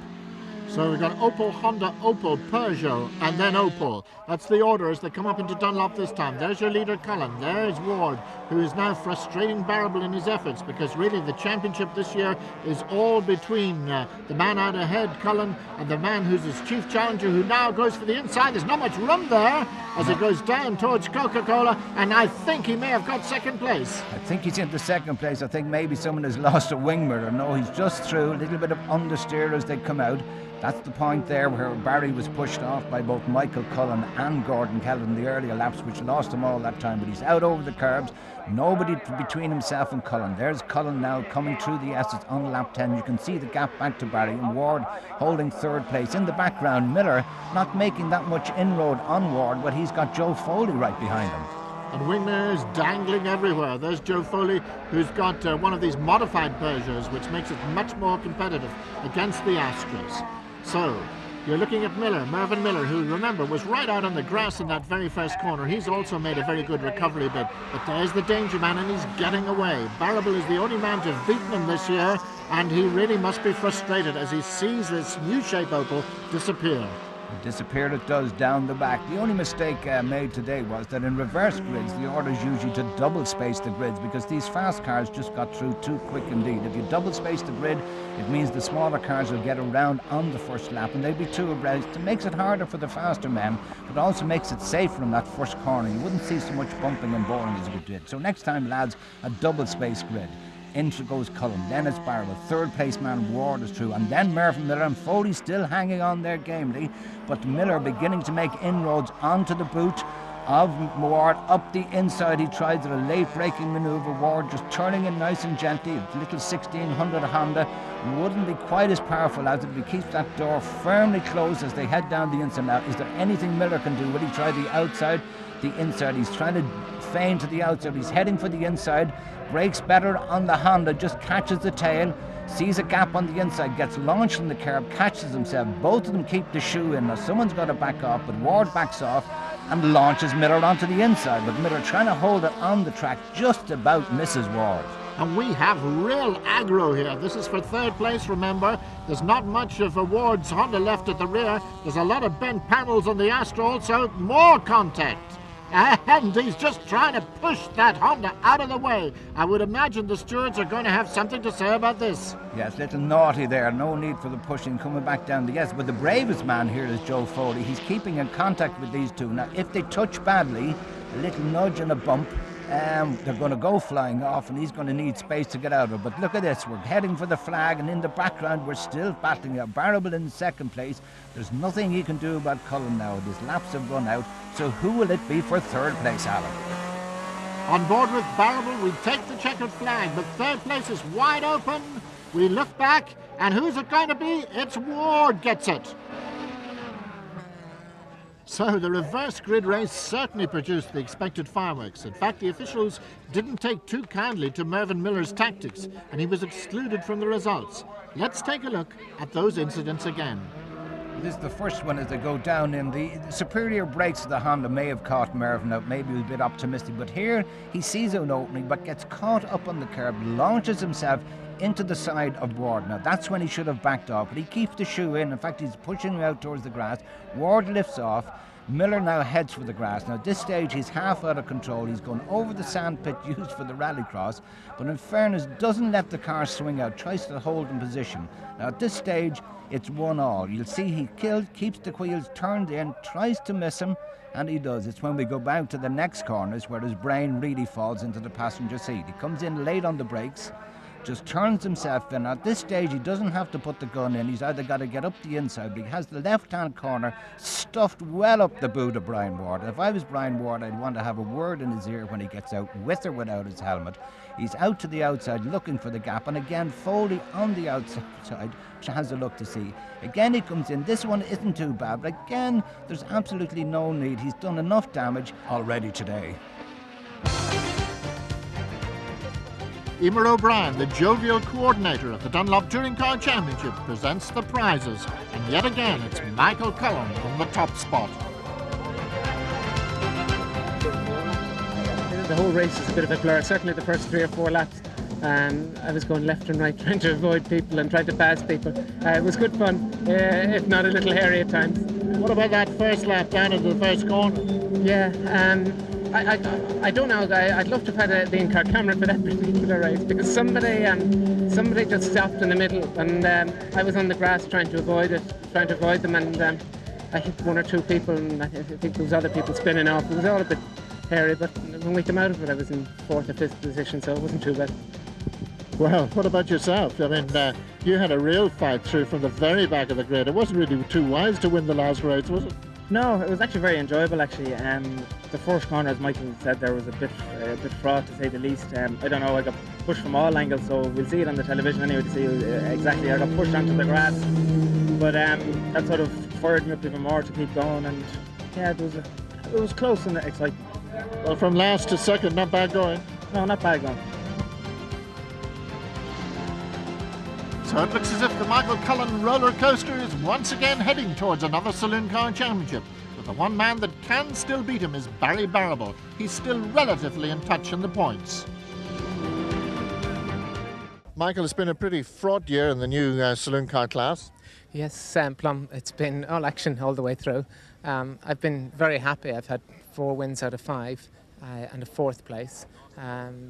So we've got Opel, Honda, Opel, Peugeot, and then Opel. That's the order as they come up into Dunlop this time. There's your leader, Cullen. There's Ward, who is now frustrating Barrable in his efforts, because really the championship this year is all between the man out ahead, Cullen, and the man who's his chief challenger, who now goes for the inside. There's not much room there as it goes down towards Coca-Cola, and I think he may have got second place. I think he's into second place. I think maybe someone has lost a wing mirror. No, he's just through. A little bit of understeer as they come out. That's the point there where Barry was pushed off by both Michael Cullen and Gordon Kellett in the earlier laps, which lost him all that time. But he's out over the curbs. Nobody between himself and Cullen. There's Cullen now coming through the S's on lap 10. You can see the gap back to Barry, and Ward holding third place. In the background, Miller not making that much inroad on Ward, but he's got Joe Foley right behind him. And wingers dangling everywhere. There's Joe Foley, who's got one of these modified Peugeots, which makes it much more competitive against the Astras. So you're looking at Miller, Mervyn Miller, who, remember, was right out on the grass in that very first corner. He's also made a very good recovery bit. But there's the danger man, and he's getting away. Barrable is the only man to have beaten him this year, and he really must be frustrated as he sees this new shape Opel disappear. Disappeared it does down the back. The only mistake made today was that in reverse grids the order is usually to double space the grids, because these fast cars just got through too quick indeed. If you double space the grid, it means the smaller cars will get around on the first lap and they'll be too abreast. It makes it harder for the faster men, but also makes it safer in that first corner. You wouldn't see so much bumping and boring as you did. So next time, lads, a double space grid. Into goes Cullen, then it's Barrable, third place man Ward is through, and then Mervyn Miller and Foley still hanging on there gamely, but Miller beginning to make inroads onto the boot. of Ward up the inside. He tries a late braking manoeuvre. Ward just turning in nice and gently. A little 1600 Honda wouldn't be quite as powerful as if he keeps that door firmly closed as they head down the inside. Now, is there anything Miller can do? Will he try the outside, the inside? He's trying to feign to the outside. He's heading for the inside. Brakes better on the Honda, just catches the tail. Sees a gap on the inside, gets launched on the curb, catches himself. Both of them keep the shoe in. Now someone's got to back off, but Ward backs off and launches Miller onto the inside. But Miller trying to hold it on the track, just about misses Ward. And we have real aggro here. This is for third place, remember. There's not much of a Ward's Honda left at the rear. There's a lot of bent panels on the Astra also. More contact. And he's just trying to push that Honda out of the way. I would imagine the stewards are going to have something to say about this. Yes, little naughty there. No need for the pushing coming back down the yes. But the bravest man here is Joe Foley. He's keeping in contact with these two. Now, if they touch badly, a little nudge and a bump, they're going to go flying off, and he's going to need space to get out of it. But look at this, we're heading for the flag, and in the background we're still battling out. Barrable in second place. There's nothing he can do about Cullen now. His laps have run out. So who will it be for third place, Alan? On board with Barrable, we take the checkered flag, but third place is wide open. We look back, and who's it going to be? It's Ward gets it. So the reverse grid race certainly produced the expected fireworks. In fact, the officials didn't take too kindly to Mervyn Miller's tactics, and he was excluded from the results. Let's take a look at those incidents again. This is the first one as they go down in. The superior brakes of the Honda may have caught Mervyn out. Maybe he was a bit optimistic, but here he sees an opening but gets caught up on the curb, launches himself into the side of Ward. Now that's when he should have backed off, but he keeps the shoe in. In fact, he's pushing him out towards the grass. Ward lifts off. Miller now heads for the grass. Now at this stage he's half out of control. He's gone over the sand pit used for the rallycross, but in fairness doesn't let the car swing out, tries to hold in position. Now at this stage it's 1-all. You'll see he keeps the wheels turned in, tries to miss him, and he does. It's when we go back to the next corners where his brain really falls into the passenger seat. He comes in late on the brakes, just turns himself in. At this stage he doesn't have to put the gun in. He's either got to get up the inside, but he has the left hand corner stuffed well up the boot of Brian Ward. If I was Brian Ward, I'd want to have a word in his ear when he gets out, with or without his helmet. He's out to the outside looking for the gap, and again Foley on the outside has a look to see. Again he comes in. This one isn't too bad, but again there's absolutely no need. He's done enough damage already today. Emer O'Brien, the jovial coordinator of the Dunlop Touring Car Championship, presents the prizes. And yet again, it's Michael Cullen on the top spot. The whole race is a bit of a blur, certainly the first 3 or 4 laps. I was going left and right, trying to avoid people and trying to pass people. It was good fun, if not a little hairy at times. What about that first lap down at the first corner? Yeah, I don't know. I'd love to have had the in-car camera for that particular race, because somebody just stopped in the middle, and I was on the grass trying to avoid them, and I hit 1 or 2 people, and I think there was other people spinning off. It was all a bit hairy, but when we came out of it, I was in 4th or 5th position, so it wasn't too bad. Well, what about yourself? I mean, you had a real fight through from the very back of the grid. It wasn't really too wise to win the last race, was it? No, it was actually very enjoyable. Actually, the first corner, as Michael said, there was a bit fraught to say the least. I don't know. I got pushed from all angles, so we'll see it on the television anyway to see exactly. I got pushed onto the grass, but that sort of fired me up even more to keep going. And yeah, it was close and exciting. Well, from last to second, not bad going. No, not bad going. So it looks as if the Michael Cullen roller coaster is once again heading towards another Saloon Car Championship. But the one man that can still beat him is Barry Barrable. He's still relatively in touch in the points. Michael, it's been a pretty fraught year in the new Saloon Car class. Yes, Plum, it's been all action all the way through. I've been very happy. I've had 4 wins out of 5 and a 4th place.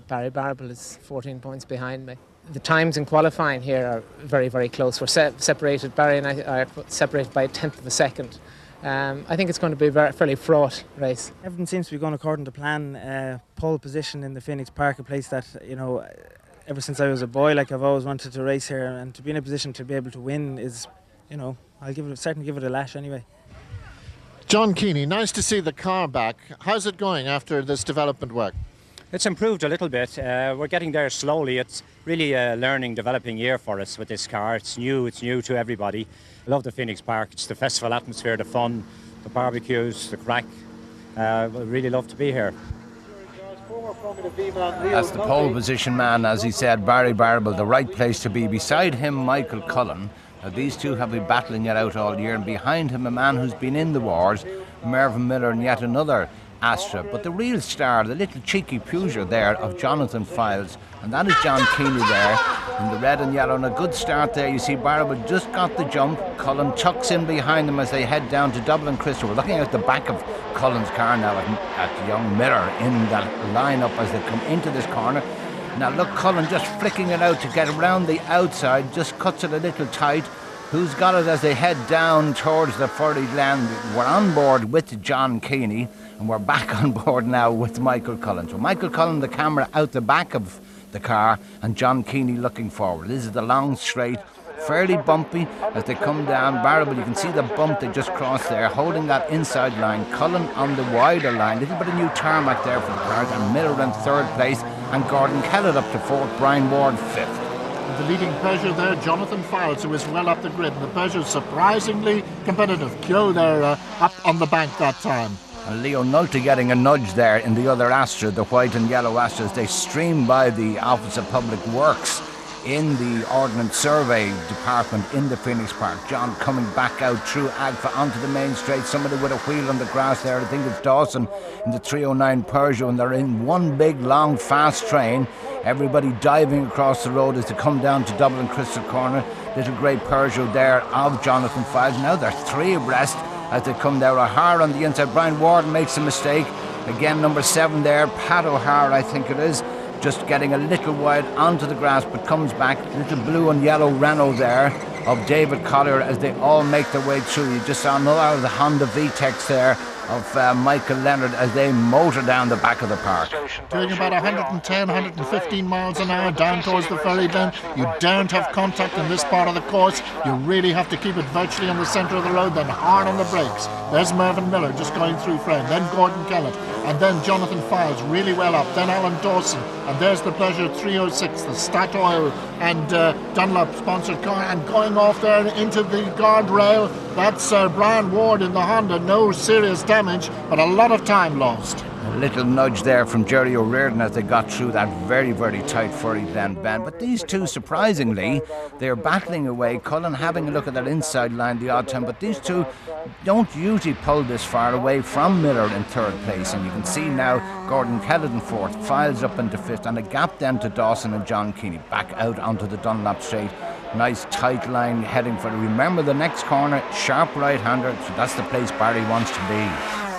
Barry Barrable is 14 points behind me. The times in qualifying here are very, very close. We're separated, Barry and I are separated by 1/10 of a second. I think it's going to be a fairly fraught race. Everything seems to be going according to plan. Pole position in the Phoenix Park, a place that, you know, ever since I was a boy, like I've always wanted to race here, and to be in a position to be able to win is, you know, certainly give it a lash anyway. John Keeney, nice to see the car back. How's it going after this development work? It's improved a little bit. We're getting there slowly. It's really a learning, developing year for us with this car. It's new to everybody. I love the Phoenix Park. It's the festival atmosphere, the fun, the barbecues, the crack. We really love to be here. That's the pole position man, as he said, Barry Barrable, the right place to be. Beside him, Michael Cullen. Now, these two have been battling it out all year, and behind him a man who's been in the wars, Mervyn Miller, and yet another Astra. But the real star, the little cheeky Peugeot there of Jonathan Files, and that is John Keeney there in the red and yellow. And a good start there. You see Barrable just got the jump. Cullen tucks in behind them as they head down to Dublin Crystal. We're looking at the back of Cullen's car now at young Miller in that lineup as they come into this corner. Now look, Cullen just flicking it out to get around the outside, just cuts it a little tight. Who's got it as they head down towards the Furry Glen? We're on board with John Keeney, and we're back on board now with Michael Cullen. So Michael Cullen, the camera out the back of the car, and John Keeney looking forward. This is the long straight, fairly bumpy as they come down. Barrable, you can see the bump they just crossed there, holding that inside line. Cullen on the wider line, little bit of new tarmac there for the cars, and Miller in third place, and Gordon Kellett up to fourth, Brian Ward fifth. The leading Peugeot there, Jonathan Files, who is well up the grid. And the Peugeot surprisingly competitive. Kyo there up on the bank that time. And Leo Nolte getting a nudge there in the other Astra, the white and yellow Astras. They stream by the Office of Public Works in the Ordnance Survey Department in the Phoenix Park. John coming back out through Agfa onto the main straight. Somebody with a wheel on the grass there. I think it's Dawson in the 309 Peugeot, and they're in one big long fast train. Everybody diving across the road as they come down to Dublin Crystal Corner. Little grey Peugeot there of Jonathan Files. Now they're three abreast as they come there. O'Hara on the inside. Brian Ward makes a mistake. Again, number 7 there, Pat O'Hara, I think it is. Just getting a little wide onto the grass, but comes back. Little blue and yellow Renault there of David Collier as they all make their way through. You just saw another of the Honda VTECs there of Michael Leonard as they motor down the back of the park. Doing about 110, 115 miles an hour down towards the Ferry Glen. You don't have contact in this part of the course. You really have to keep it virtually on the centre of the road, then hard on the brakes. There's Mervyn Miller just going through frame, then Gordon Kellett, and then Jonathan Files really well up, then Alan Dawson, and there's the Peugeot 306, the Statoil and Dunlop sponsored car, and going off there into the guardrail, that's Brian Ward in the Honda. No serious damage, but a lot of time lost. A little nudge there from Jerry O'Riordan as they got through that very, very tight Furry Glen bend. But these two, surprisingly, they're battling away. Cullen having a look at that inside line the odd time, but these two don't usually pull this far away from Miller in third place. And you can see now Gordon Kellett in fourth, Files up into fifth, and a gap then to Dawson and John Keeney back out onto the Dunlop straight. Nice tight line heading for it. Remember the next corner, sharp right-hander, so that's the place Barry wants to be.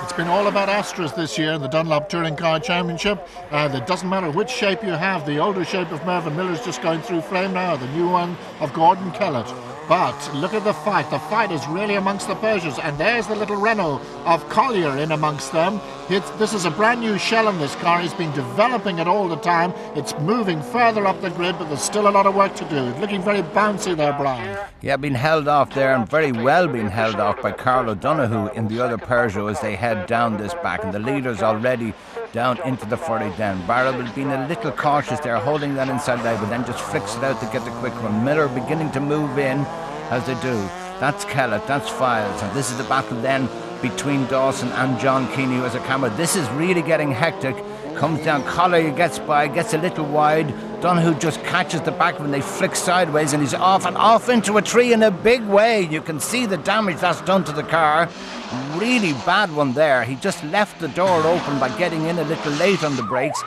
It's been all about Astras this year in the Dunlop Touring Car Championship. It doesn't matter which shape you have. The older shape of Mervyn Miller's just going through frame now, the new one of Gordon Kellett. But look at the fight. The fight is really amongst the Peugeots. And there's the little Renault of Collier in amongst them. This is a brand new shell in this car. He's been developing it all the time. It's moving further up the grid, but there's still a lot of work to do. It's looking very bouncy there, Brian. Yeah, been held off there, and very well been held off by Carl O'Donoghue in the other Peugeot as they head down this back. And the leader's already down into the Furry Glen. Barrable being a little cautious there, holding that inside line, but then just flicks it out to get the quick one. Miller beginning to move in as they do. That's Kellett, that's Files, and this is the battle then between Dawson and John Keeney who has a camera. This is really getting hectic. Comes down, Collier gets by, gets a little wide. Donoghue just catches the back of him, and they flick sideways, and he's off and off into a tree in a big way. You can see the damage that's done to the car. Really bad one there. He just left the door open by getting in a little late on the brakes.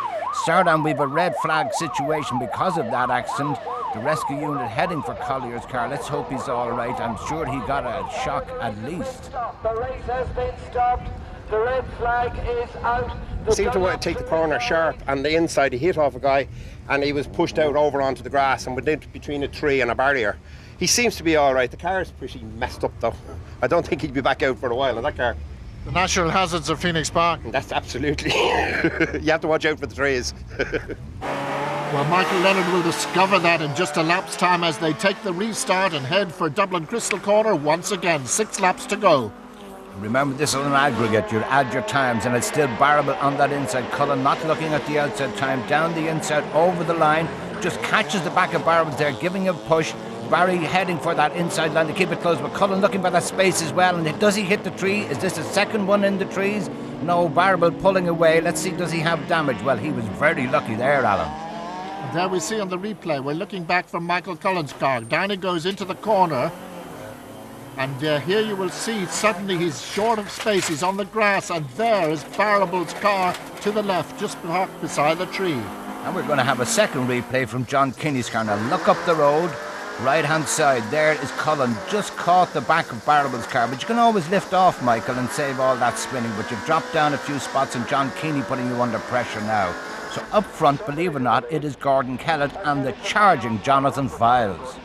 Sardan, we've a red flag situation because of that accident. The rescue unit heading for Collier's car. Let's hope he's all right. I'm sure he got a shock at least. The race has been stopped. The red flag is out. Seemed to want to take the corner sharp, and the inside he hit off a guy, and he was pushed out over onto the grass and within between a tree and a barrier. He seems to be all right. The car is pretty messed up though. I don't think he'd be back out for a while in that car. The natural hazards of Phoenix Park. That's absolutely. You have to watch out for the trees. Well, Michael Leonard will discover that in just a lap's time as they take the restart and head for Dublin Crystal Corner once again. 6 laps to go. Remember, this is an aggregate. You add your times, and it's still Barrable on that inside. Cullen not looking at the outside time. Down the inside, over the line. Just catches the back of Barrable there, giving a push. Barry heading for that inside line to keep it close, but Cullen looking for that space as well. And does he hit the tree? Is this a second one in the trees? No, Barrable pulling away. Let's see, does he have damage? Well, he was very lucky there, Alan. And there we see on the replay, we're looking back from Michael Cullen's car. Down he goes into the corner. And here you will see suddenly he's short of space. He's on the grass, and there is Barrable's car to the left, just parked beside the tree. And we're going to have a second replay from John Kinney's car. Now look up the road, right hand side. There is Cullen, just caught the back of Barrable's car. But you can always lift off, Michael, and save all that spinning. But you've dropped down a few spots, and John Kinney putting you under pressure now. So up front, believe it or not, it is Gordon Kellett and the charging Jonathan Files.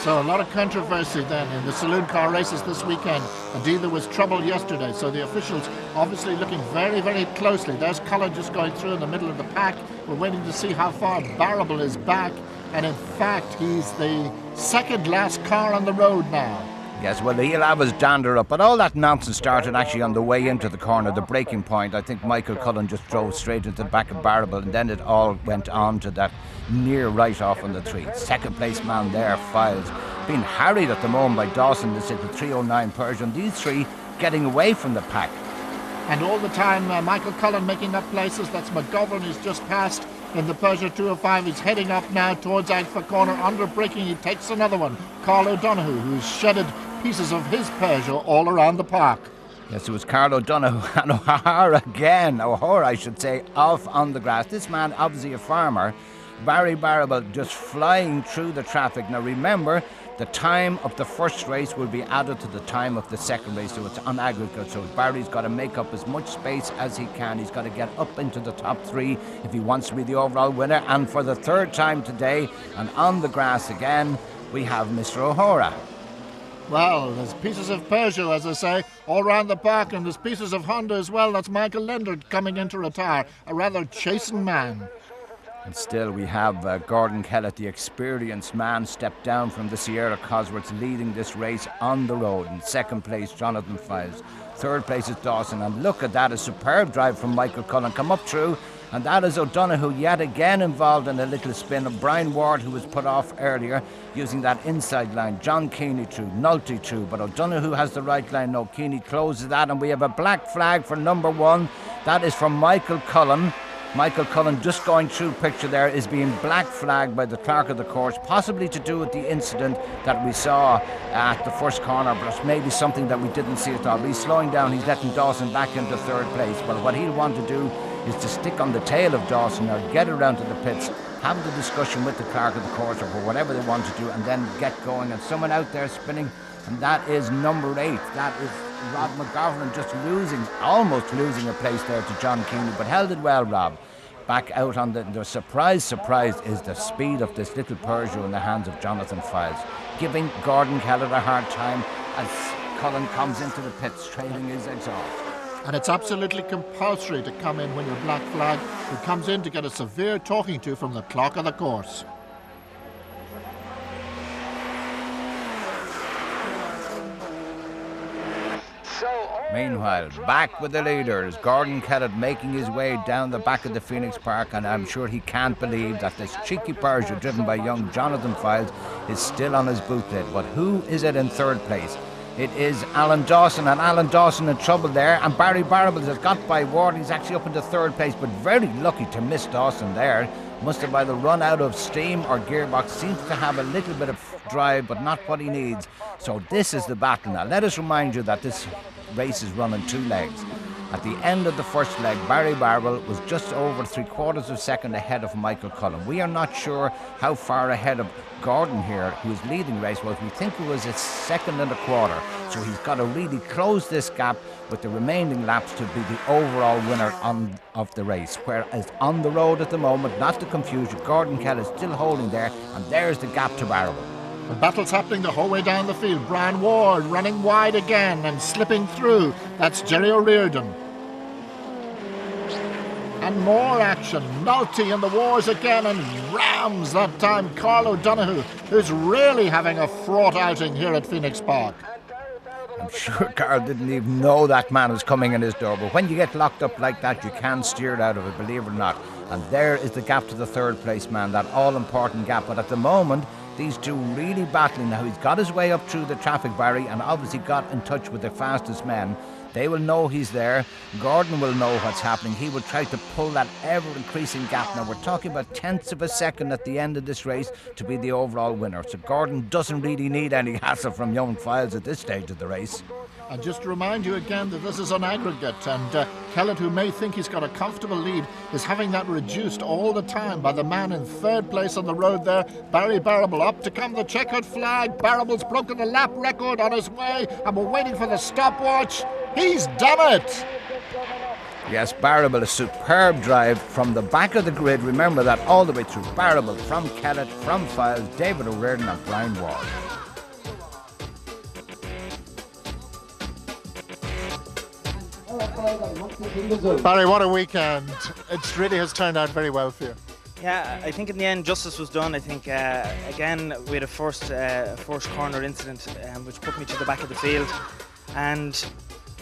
So a lot of controversy then in the saloon car races this weekend. Indeed, there was trouble yesterday, so the officials obviously looking very, very closely. There's Cullen just going through in the middle of the pack. We're waiting to see how far Barrable is back, and in fact, he's the second last car on the road now. Yes, well, he'll have his dander up, but all that nonsense started actually on the way into the corner, the breaking point. I think Michael Cullen just drove straight into the back of Barrable, and then it all went on to that near right off on the tree. Second place man there, Files, being harried at the moment by Dawson, this is the 309 Persian. These three getting away from the pack. And all the time, Michael Cullen making up places. That's McGovern, who's just passed in the Peugeot 205. He's heading up now towards Agfa Corner. Under braking, he takes another one. Carl O'Donoghue, who's shedded pieces of his Peugeot all around the park. Yes, it was Carl O'Donoghue and O'Hara, I should say, off on the grass. This man, obviously a farmer. Barry Barrable just flying through the traffic. Now remember, the time of the first race will be added to the time of the second race, so it's on aggregate. So Barry's got to make up as much space as he can. He's got to get up into the top three if he wants to be the overall winner. And for the third time today, and on the grass again, we have Mr. O'Hara. Well, there's pieces of Peugeot, as I say, all around the park, and there's pieces of Honda as well. That's Michael Lendert coming in to retire, a rather chastened man. And still we have Gordon Kellett, the experienced man, stepped down from the Sierra Cosworths, leading this race on the road. In second place, Jonathan Files. Third place is Dawson. And look at that, a superb drive from Michael Cullen. Come up through, and that is O'Donoghue yet again involved in a little spin. Brian Ward, who was put off earlier, using that inside line. John Keeney through, Nulty through, but O'Donoghue has the right line. No, Keeney closes that, and we have a black flag for number one. That is from Michael Cullen. Michael Cullen, just going through picture there, is being black flagged by the clerk of the course, possibly to do with the incident that we saw at the first corner, but maybe something that we didn't see at all. But he's slowing down, he's letting Dawson back into third place. Well, what he'll want to do is to stick on the tail of Dawson or get around to the pits, have the discussion with the clerk of the course or whatever they want to do, and then get going. And someone out there spinning, and that is number 8. That is Rob McGovern, just almost losing a place there to John Keeney, but held it well, Rob. Back out on the surprise is the speed of this little Peugeot in the hands of Jonathan Files, giving Gordon Kellett a hard time as Cullen comes into the pits, trailing his exhaust. And it's absolutely compulsory to come in when you're black flag. Who comes in to get a severe talking to from the clock of the course. Meanwhile, back with the leaders, Gordon Kellett making his way down the back of the Phoenix Park, and I'm sure he can't believe that this cheeky Peugeot driven by young Jonathan Files is still on his boot lid. But who is it in third place? It is Alan Dawson, and Alan Dawson in trouble there, and Barry Barrable has got by Ward. He's actually up into third place, but very lucky to miss Dawson there. Must have either run out of steam or gearbox. Seems to have a little bit of drive, but not what he needs. So this is the battle now. Let us remind you that this race is run in 2 legs. At the end of the first leg, Barry Barrable was just over 3/4 of a second ahead of Michael Cullen. We are not sure how far ahead of Gordon here, who is leading race, was. We think it was a 2.25. So he's got to really close this gap with the remaining laps to be the overall winner of the race. Whereas on the road at the moment, not to confuse you, Gordon Kellett is still holding there, and there's the gap to Barrable. The battle's happening the whole way down the field. Brian Ward running wide again and slipping through. That's Jerry O'Riordan. And more action. Nulty in the wars again, and rams that time Carl O'Donoghue, who's really having a fraught outing here at Phoenix Park. I'm sure Carl didn't even know that man was coming in his door. But when you get locked up like that, you can steer out of it, believe it or not. And there is the gap to the third place man, that all-important gap. But at the moment, these two really battling. Now, he's got his way up through the traffic barrier and obviously got in touch with the fastest men. They will know he's there. Gordon will know what's happening. He will try to pull that ever-increasing gap. Now, we're talking about tenths of a second at the end of this race to be the overall winner. So Gordon doesn't really need any hassle from young files at this stage of the race. And just to remind you again that this is on aggregate, and Kellett, who may think he's got a comfortable lead, is having that reduced all the time by the man in third place on the road there, Barry Barrable. Up to come the checkered flag. Barrable's broken the lap record on his way, and we're waiting for the stopwatch. He's done it! Yes, Barrable, a superb drive from the back of the grid. Remember that all the way through. Barrable from Kellett, from Files, David O'Riordan and Brian Ward. Barry, what a weekend. It really has turned out very well for you. Yeah, I think in the end justice was done. I think again we had a forced corner incident which put me to the back of the field, and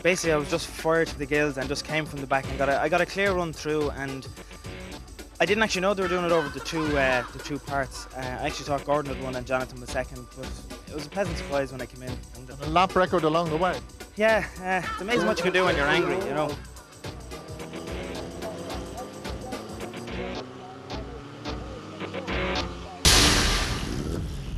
basically I was just fired to the gills and just came from the back and I got a clear run through, and I didn't actually know they were doing it over the two parts. I actually thought Gordon had won and Jonathan was second, but it was a pleasant surprise when I came in. And a lap record along the way. Yeah, it's amazing what you can do when you're angry, you know.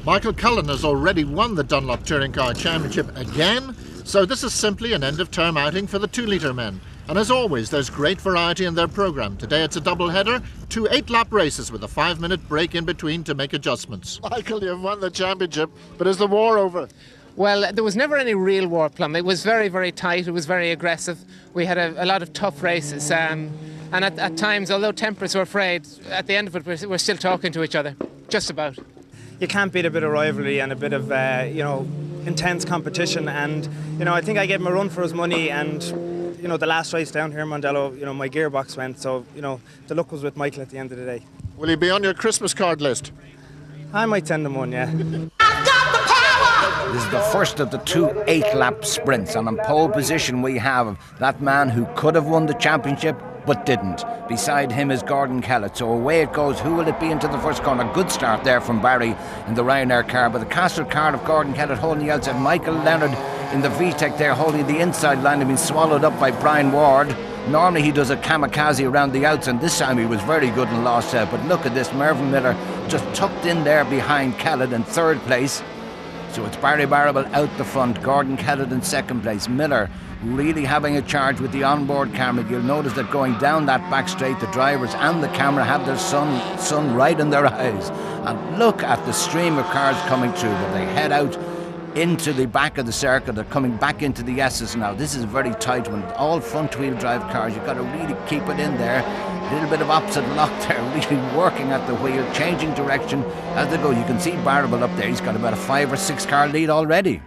Michael Cullen has already won the Dunlop Touring Car Championship again, so this is simply an end-of-term outing for the 2-litre men. And as always, there's great variety in their programme. Today it's a double-header, 2 8-lap races with a 5-minute break in between to make adjustments. Michael, you've won the championship, but is the war over? Well, there was never any real war, Plum. It was very, very tight. It was very aggressive. We had a lot of tough races. And at times, although tempers were frayed, at the end of it, we're still talking to each other. Just about. You can't beat a bit of rivalry and a bit of, intense competition. And, I think I gave him a run for his money. And, the last race down here in Mondello, my gearbox went. So, the luck was with Michael at the end of the day. Will he be on your Christmas card list? I might send him one, yeah. This is the first of the 2 8-lap sprints, and in pole position we have that man who could have won the championship but didn't. Beside him is Gordon Kellett. So away it goes. Who will it be into the first corner? Good start there from Barry in the Ryanair car, but the castle car of Gordon Kellett holding the outside. Michael Leonard in the VTEC there holding the inside line, and been swallowed up by Brian Ward. Normally he does a kamikaze around the outs, and this time he was very good and lost out. But look at this, Mervyn Miller just tucked in there behind Kellett in third place. So it's Barry Barrable out the front, Gordon Kellett in second place. Miller really having a charge with the onboard camera. You'll notice that going down that back straight, the drivers and the camera have their sun right in their eyes. And look at the stream of cars coming through. But they head out into the back of the circuit. They're coming back into the S's now. This is a very tight one. All front wheel drive cars. You've got to really keep it in there. A little bit of opposite lock there, really working at the wheel, changing direction as they go. You can see Barrable up there. He's got about a 5 or 6 car lead already.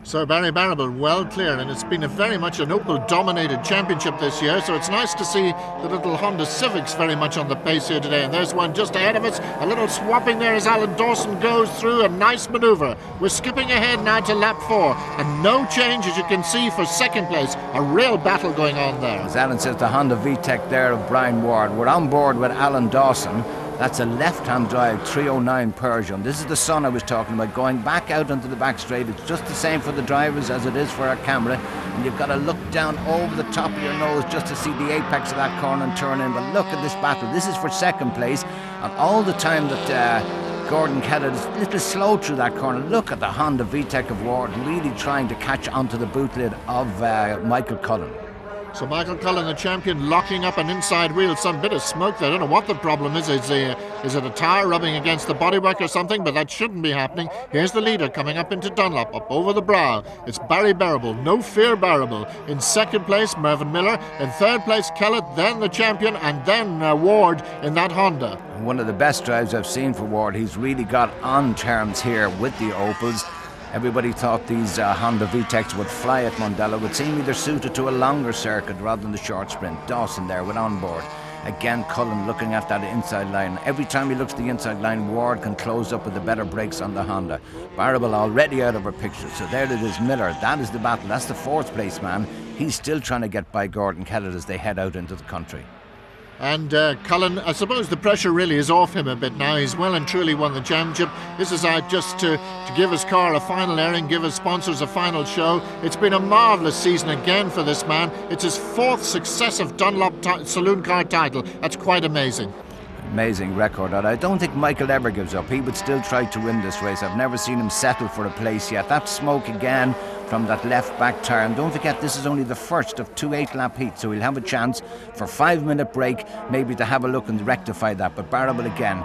So Barry Barrable well clear, and it's been very much an Opel-dominated championship this year, so it's nice to see the little Honda Civics very much on the pace here today. And there's one just ahead of us, a little swapping there as Alan Dawson goes through, a nice manoeuvre. We're skipping ahead now to lap 4, and no change, as you can see, for second place. A real battle going on there. As Alan says, the Honda VTEC there of Brian Ward. We're on board with Alan Dawson. That's a left-hand drive 309 Peugeot. This is the sun I was talking about, going back out onto the back straight. It's just the same for the drivers as it is for our camera. And you've got to look down over the top of your nose just to see the apex of that corner and turn in. But look at this battle. This is for second place. And all the time that Gordon Kellett is a little slow through that corner. Look at the Honda VTEC of Ward really trying to catch onto the boot lid of Michael Cullen. So Michael Cullen, the champion, locking up an inside wheel. Some bit of smoke there. I don't know what the problem is. Is it a tyre rubbing against the bodywork or something? But that shouldn't be happening. Here's the leader coming up into Dunlop, up over the brow. It's Barry Barrable. No fear, Barrable. In second place, Mervyn Miller. In third place, Kellett. Then the champion, and then Ward in that Honda. One of the best drives I've seen for Ward. He's really got on terms here with the Opels. Everybody thought these Honda VTECs would fly at Mondello, would seem they're suited to a longer circuit rather than the short sprint. Dawson there with onboard. Again, Cullen looking at that inside line. Every time he looks at the inside line, Ward can close up with the better brakes on the Honda. Barrable already out of our picture. So there it is, Miller. That is the battle. That's the 4th place man. He's still trying to get by Gordon Kellett as they head out into the country. And Cullen, I suppose the pressure really is off him a bit now. He's well and truly won the championship. This is out just to give his car a final airing, give his sponsors a final show. It's been a marvellous season again for this man. It's his 4th successive Dunlop Saloon Car title. That's quite amazing. Amazing record, and I don't think Michael ever gives up. He would still try to win this race. I've never seen him settle for a place yet. That smoke again from that left back tyre, and don't forget this is only the first of 2 8-lap heats, so he'll have a chance for a 5-minute break maybe to have a look and rectify that. But Barrable again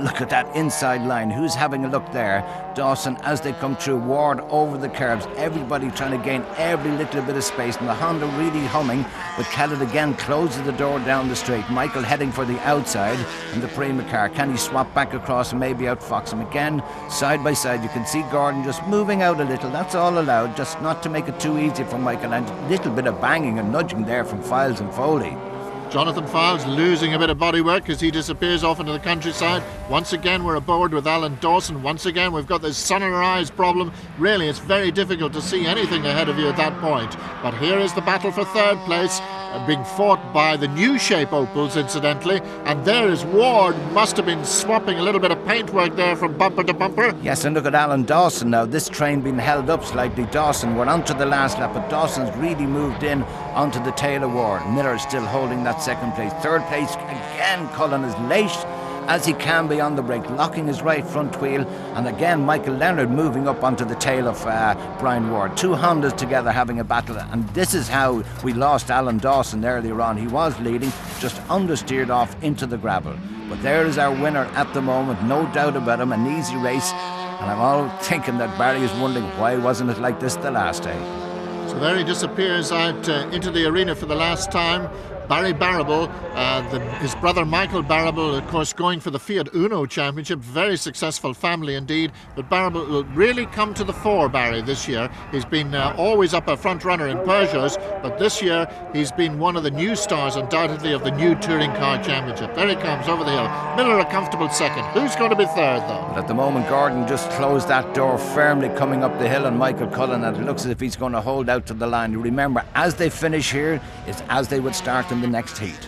look at that inside line. Who's having a look there? Dawson as they come through, Ward over the curbs, everybody trying to gain every little bit of space, and the Honda really humming, but Kellett again closes the door down the straight. Michael heading for the outside in the Prima car. Can he swap back across and maybe outfox him again? Side by side you can see Gordon just moving out a little. That's all allowed, just not to make it too easy for Michael, and a little bit of banging and nudging there from Files and Foley. Jonathan Files losing a bit of bodywork as he disappears off into the countryside. Once again we're aboard with Alan Dawson. Once again we've got this sun in our eyes problem. Really it's very difficult to see anything ahead of you at that point. But here is the battle for 3rd place, being fought by the new shape Opals incidentally, and there is Ward. Must have been swapping a little bit of paintwork there from bumper to bumper. Yes, and look at Alan Dawson now. This train being held up slightly. Dawson, we're onto the last lap, but Dawson's really moved in onto the tail of Ward. Miller is still holding that 2nd place. 3rd place again, Cullen is late as he can be on the brake, locking his right front wheel, and again Michael Leonard moving up onto the tail of Brian Ward. 2 Hondas together having a battle, and this is how we lost Alan Dawson earlier on. He was leading, just understeered off into the gravel. But there is our winner at the moment, no doubt about him, an easy race, and I'm all thinking that Barry is wondering why wasn't it like this the last day. So there he disappears out into the arena for the last time. Barry Barrable, his brother Michael Barrable, of course, going for the Fiat Uno Championship. Very successful family indeed. But Barrable will really come to the fore, Barry, this year. He's been always up a front runner in Peugeots, but this year he's been one of the new stars, undoubtedly, of the new Touring Car Championship. There he comes over the hill. Miller a comfortable 2nd. Who's going to be 3rd, though? But at the moment, Gordon just closed that door firmly coming up the hill, and Michael Cullen, and it looks as if he's going to hold out to the line. You remember, as they finish here, it's as they would start in the next heat.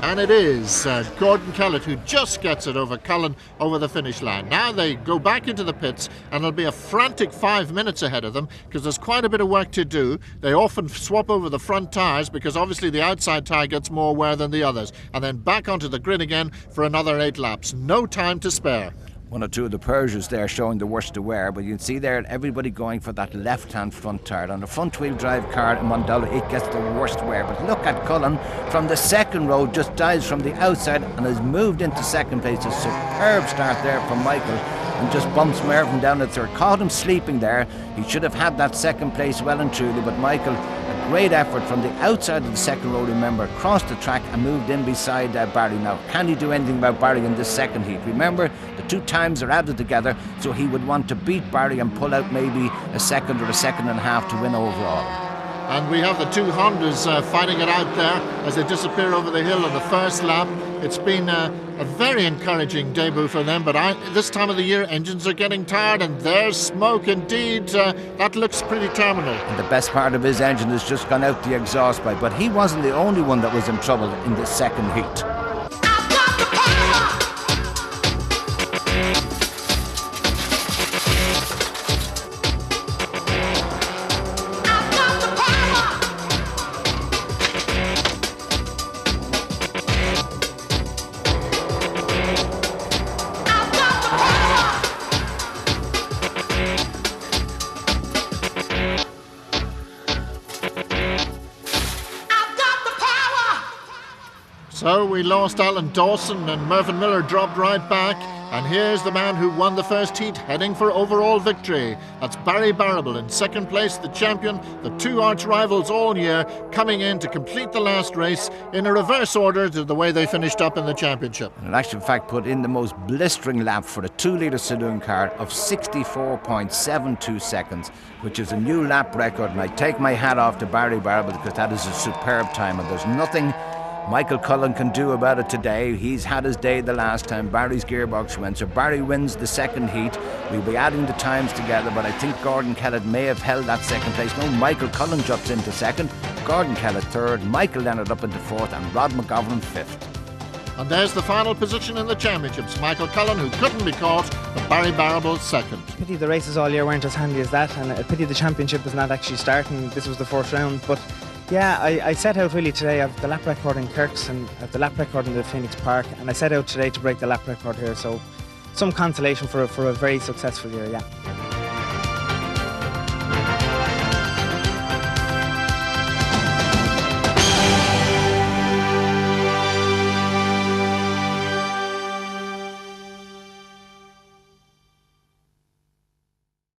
And it is Gordon Kellett who just gets it over Cullen over the finish line. Now they go back into the pits, and it'll be a frantic 5 minutes ahead of them because there's quite a bit of work to do. They often swap over the front tyres because obviously the outside tyre gets more wear than the others, and then back onto the grid again for another 8 laps. No time to spare. 1 or 2 of the Peugeots there showing the worst to wear, but you can see there everybody going for that left-hand front tyre. On the front-wheel drive car in Mondello, it gets the worst wear. But look at Cullen from the 2nd row, just dives from the outside and has moved into 2nd place. A superb start there from Michael, and just bumps Mervyn down at 3rd. Caught him sleeping there. He should have had that 2nd place well and truly, but Michael, a great effort from the outside of the 2nd row, remember, crossed the track and moved in beside Barry. Now, can he do anything about Barry in this 2nd heat? Remember, the 2 times are added together, so he would want to beat Barry and pull out maybe a 2nd or a 2.5 seconds to win overall. And we have the 2 Hondas fighting it out there as they disappear over the hill on the 1st lap. It's been a very encouraging debut for them, but this time of the year engines are getting tired, and there's smoke indeed. That looks pretty terminal. And the best part of his engine has just gone out the exhaust pipe, but he wasn't the only one that was in trouble in the 2nd heat. So we lost Alan Dawson, and Mervyn Miller dropped right back. And here's the man who won the 1st heat, heading for overall victory. That's Barry Barrable in 2nd place, the champion. The 2 arch rivals all year coming in to complete the last race in a reverse order to the way they finished up in the championship. And in actual fact put in the most blistering lap for a 2-litre saloon car of 64.72 seconds, which is a new lap record. And I take my hat off to Barry Barrable because that is a superb time, and there's nothing Michael Cullen can do about it today. He's had his day the last time. Barry's gearbox went, so Barry wins the second heat. We'll be adding the times together, but I think Gordon Kellett may have held that second place. No, Michael Cullen drops into second, Gordon Kellett third, Michael ended up into fourth, and Rod McGovern fifth. And there's the final position in the championships. Michael Cullen, who couldn't be caught, but Barry Barrable second. Pity the races all year weren't as handy as that, and a pity the championship is not actually starting. This was the fourth round, but yeah, I set out really today. I have the lap record in Kirks and I have the lap record in the Phoenix Park, and I set out today to break the lap record here, so some consolation for a very successful year, yeah.